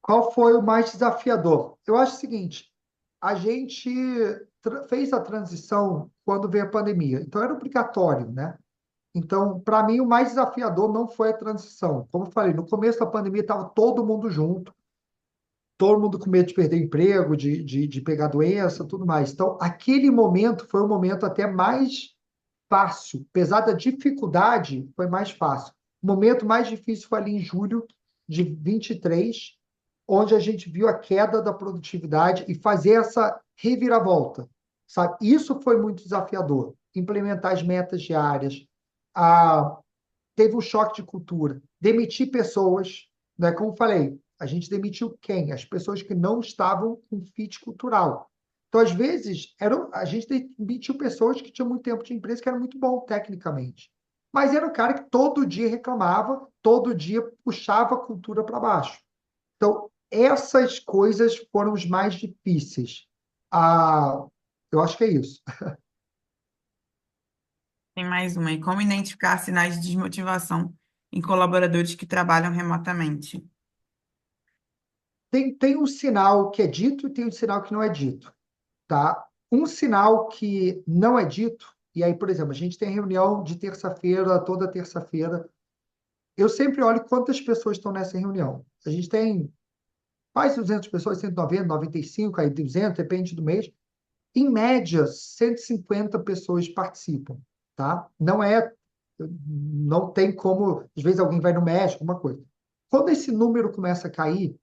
Qual foi o mais desafiador? Eu acho o seguinte: a gente fez a transição quando veio a pandemia, então era obrigatório, né? Então, para mim, o mais desafiador não foi a transição. Como eu falei, no começo da pandemia estava todo mundo junto, todo mundo com medo de perder emprego, de pegar doença, tudo mais. Então, aquele momento foi um momento até mais fácil. Apesar da dificuldade, foi mais fácil. O momento mais difícil foi ali em julho de 23, onde a gente viu a queda da produtividade e fazer essa reviravolta, sabe? Isso foi muito desafiador. Implementar as metas diárias, a teve um choque de cultura, demitir pessoas, né? Como falei, a gente demitiu quem? As pessoas que não estavam com fit cultural. Então, às vezes, a gente demitiu pessoas que tinham muito tempo de empresa, que eram muito bom tecnicamente. Mas era o cara que todo dia reclamava, todo dia puxava a cultura para baixo. Então, essas coisas foram os mais difíceis. Ah, eu acho que é isso. Tem mais uma. E como identificar sinais de desmotivação em colaboradores que trabalham remotamente? Tem um sinal que é dito e tem um sinal que não é dito. Tá? Um sinal que não é dito, e aí, por exemplo, a gente tem reunião de terça-feira, toda terça-feira. Eu sempre olho quantas pessoas estão nessa reunião. A gente tem mais de 200 pessoas, 190, 95, aí 200, depende do mês. Em média, 150 pessoas participam, tá? Não tem como, às vezes alguém vai no médico, uma coisa. Quando esse número começa a cair,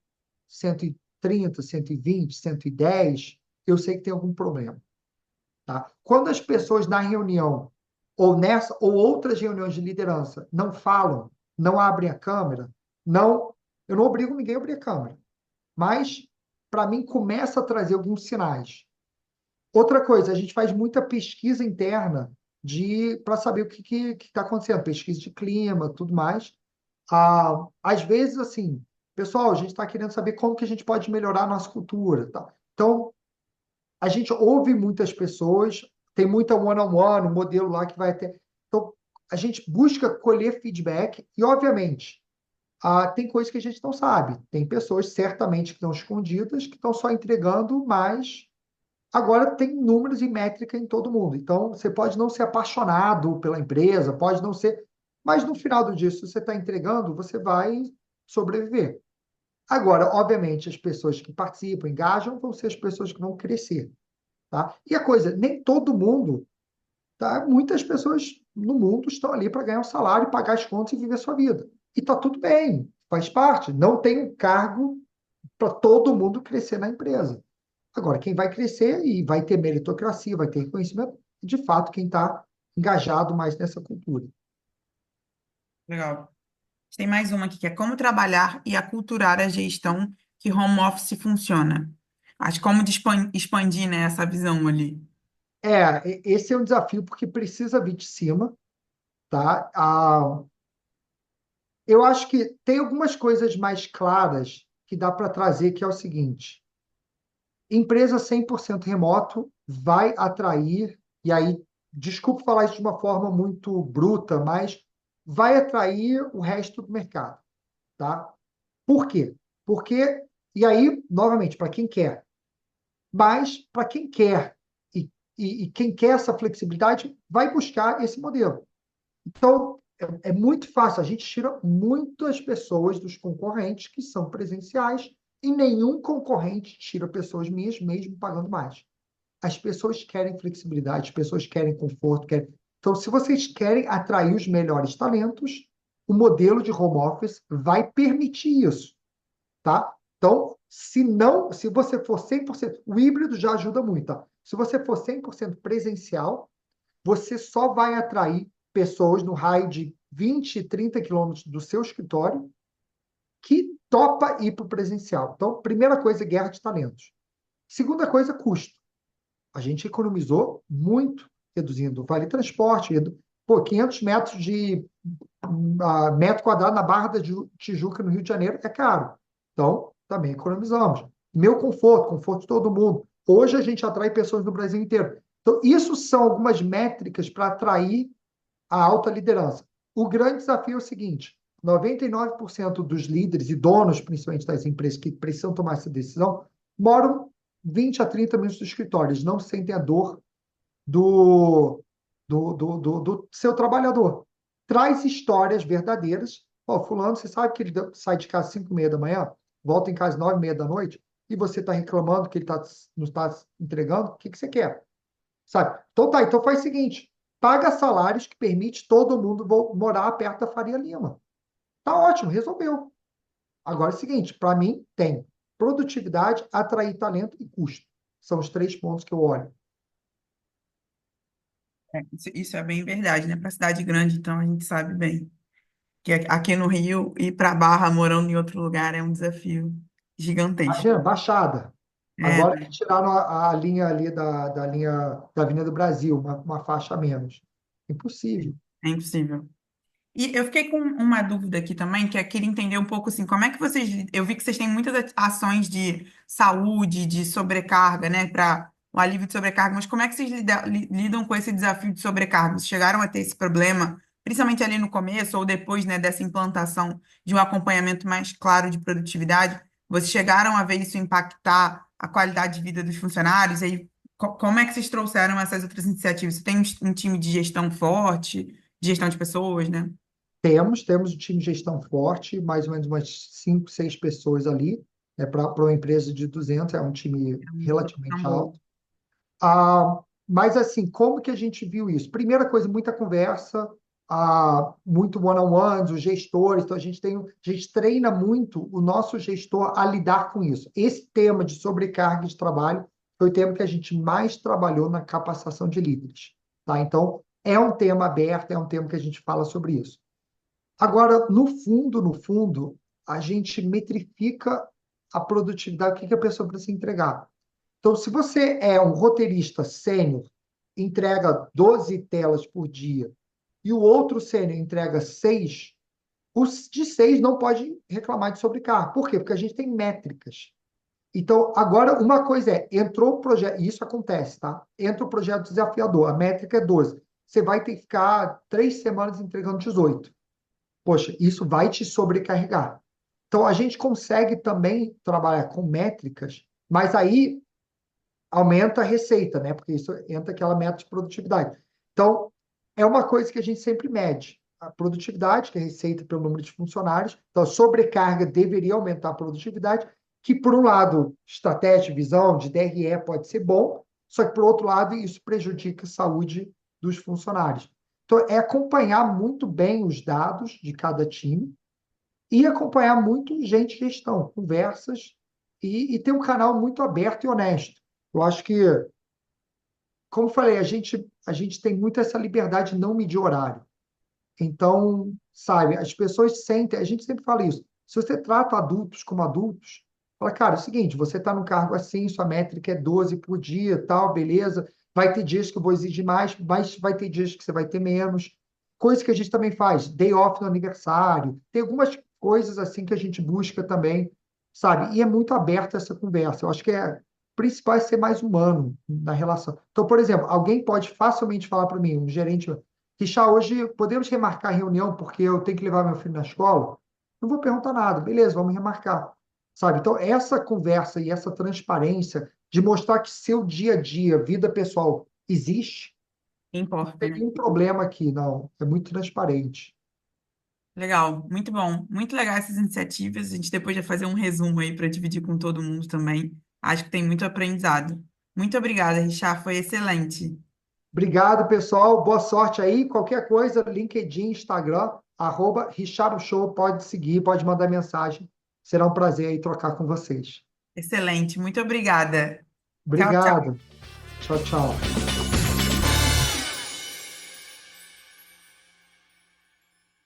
130, 120, 110, eu sei que tem algum problema. Tá? Quando as pessoas na reunião, ou nessa, ou outras reuniões de liderança, não falam, não abrem a câmera, não, eu não obrigo ninguém a abrir a câmera, mas, para mim, começa a trazer alguns sinais. Outra coisa, a gente faz muita pesquisa interna para saber o que está acontecendo, pesquisa de clima, tudo mais. Às vezes, assim, pessoal, a gente está querendo saber como que a gente pode melhorar a nossa cultura. Tá? Então, a gente ouve muitas pessoas, tem muita one-on-one, um modelo lá que vai ter. Então, a gente busca colher feedback e, obviamente, tem coisas que a gente não sabe. Tem pessoas, certamente, que estão escondidas, que estão só entregando, mas agora tem números e métrica em todo mundo. Então, você pode não ser apaixonado pela empresa, pode não ser, mas no final do dia, se você está entregando, você vai sobreviver. Agora, obviamente, as pessoas que participam, engajam, vão ser as pessoas que vão crescer. Tá? E a coisa, nem todo mundo, tá? Muitas pessoas no mundo estão ali para ganhar um salário, pagar as contas e viver a sua vida. E está tudo bem, faz parte. Não tem um cargo para todo mundo crescer na empresa. Agora, quem vai crescer e vai ter meritocracia, vai ter reconhecimento, de fato, quem está engajado mais nessa cultura. Legal. Tem mais uma aqui, que é como trabalhar e aculturar a gestão que home office funciona. Acho como expandir, né, essa visão ali. Esse é um desafio porque precisa vir de cima. tá? Eu acho que tem algumas coisas mais claras que dá para trazer, que é o seguinte: empresa 100% remoto vai atrair, e aí, desculpe falar isso de uma forma muito bruta, mas vai atrair o resto do mercado, tá? Por quê? Porque, e aí, novamente, para quem quer, mas para quem quer e quem quer essa flexibilidade, vai buscar esse modelo. Então, é muito fácil. A gente tira muitas pessoas dos concorrentes que são presenciais e nenhum concorrente tira pessoas minhas, mesmo pagando mais. As pessoas querem flexibilidade, as pessoas querem conforto, querem... Então, se vocês querem atrair os melhores talentos, o modelo de home office vai permitir isso, tá? Então, se você for 100%, o híbrido já ajuda muito, tá? Se você for 100% presencial, você só vai atrair pessoas no raio de 20, 30 quilômetros do seu escritório que topa ir para o presencial. Então, primeira coisa, guerra de talentos. Segunda coisa, custo. A gente economizou muito reduzindo o vale transporte, 500 metros de metro quadrado na Barra da Tijuca, no Rio de Janeiro, é caro. Então, também economizamos. Meu conforto, conforto de todo mundo. Hoje a gente atrai pessoas do Brasil inteiro. Então, isso são algumas métricas para atrair a alta liderança. O grande desafio é o seguinte: 99% dos líderes e donos, principalmente das empresas que precisam tomar essa decisão, moram 20 a 30 minutos do escritório. Eles não sentem a dor do, do seu trabalhador. Traz histórias verdadeiras. Ó, fulano, você sabe que ele sai de casa às 5h30 da manhã, volta em casa às 9h30 da noite, e você está reclamando que ele não está entregando? O que você quer? Sabe? Então tá, então faz o seguinte: paga salários que permite todo mundo morar perto da Faria Lima. Tá ótimo, resolveu. Agora é o seguinte: para mim, tem produtividade, atrair talento e custo. São os três pontos que eu olho. Isso é bem verdade, né? Para cidade grande, então, a gente sabe bem que aqui no Rio, ir para Barra morando em outro lugar é um desafio gigantesco. Imagina, Baixada. É, Agora que tiraram a linha ali da linha da Avenida do Brasil, uma faixa a menos. Impossível. é impossível. E eu fiquei com uma dúvida aqui também, que eu queria entender um pouco assim, como é que vocês. Eu vi que vocês têm muitas ações de saúde, de sobrecarga, né, para o alívio de sobrecarga, mas como é que vocês lidam com esse desafio de sobrecarga? Vocês chegaram a ter esse problema, principalmente ali no começo ou depois, né, dessa implantação de um acompanhamento mais claro de produtividade? Vocês chegaram a ver isso impactar a qualidade de vida dos funcionários? E aí, como é que vocês trouxeram essas outras iniciativas? Você tem um time de gestão forte, de gestão de pessoas, né? Temos um time de gestão forte, mais ou menos umas 5, 6 pessoas ali. Para uma empresa de 200, é um time É uma produção relativamente boa. alto. Mas, assim, como que a gente viu isso? Primeira coisa, muita conversa, muito one-on-ones, os gestores. Então, a gente treina muito o nosso gestor a lidar com isso. Esse tema de sobrecarga de trabalho foi o tema que a gente mais trabalhou na capacitação de líderes. Tá? Então, é um tema aberto, é um tema que a gente fala sobre isso. Agora, no fundo, a gente metrifica a produtividade, o que a pessoa precisa entregar. Então, se você é um roteirista sênior, entrega 12 telas por dia, e o outro sênior entrega 6, os de 6 não pode reclamar de sobrecarga. Por quê? Porque a gente tem métricas. Então, agora, uma coisa é, entrou o projeto, e isso acontece, tá? Entra o projeto desafiador, a métrica é 12. Você vai ter que ficar 3 semanas entregando 18. Poxa, isso vai te sobrecarregar. Então, a gente consegue também trabalhar com métricas, mas aí aumenta a receita, né? Porque isso entra aquela meta de produtividade. Então, é uma coisa que a gente sempre mede. A produtividade, que é a receita pelo número de funcionários. Então, a sobrecarga deveria aumentar a produtividade, que, por um lado, estratégia, visão de DRE pode ser bom, só que, por outro lado, isso prejudica a saúde dos funcionários. Então, é acompanhar muito bem os dados de cada time e acompanhar muito gente de gestão, conversas e ter um canal muito aberto e honesto. Eu acho que, como falei, a gente tem muito essa liberdade de não medir horário. Então, sabe, as pessoas sentem, a gente sempre fala isso. Se você trata adultos como adultos, fala, cara, é o seguinte, você está no cargo assim, sua métrica é 12 por dia, tal, beleza. Vai ter dias que eu vou exigir mais, mas vai ter dias que você vai ter menos. coisa que a gente também faz, day off no aniversário. Tem algumas coisas assim que a gente busca também, sabe? E é muito aberta essa conversa. Eu acho que o principal é ser mais humano na relação. Então, por exemplo, alguém pode facilmente falar para mim, um gerente, Richard, hoje podemos remarcar a reunião porque eu tenho que levar meu filho na escola? Não vou perguntar nada, beleza, vamos remarcar. Sabe? Então, essa conversa e essa transparência de mostrar que seu dia a dia, vida pessoal, existe, não Importa, tem né? nenhum problema aqui, não. É muito transparente. Legal, muito bom. Muito legal essas iniciativas. A gente depois vai fazer um resumo aí para dividir com todo mundo também. Acho que tem muito aprendizado. Muito obrigada, Richard. Foi excelente. Obrigado, pessoal. Boa sorte aí. Qualquer coisa, LinkedIn, Instagram, @RichardoShow, pode seguir, pode mandar mensagem. Será um prazer aí trocar com vocês. Excelente. Muito obrigada. Tchau, tchau. Obrigado. Tchau, tchau.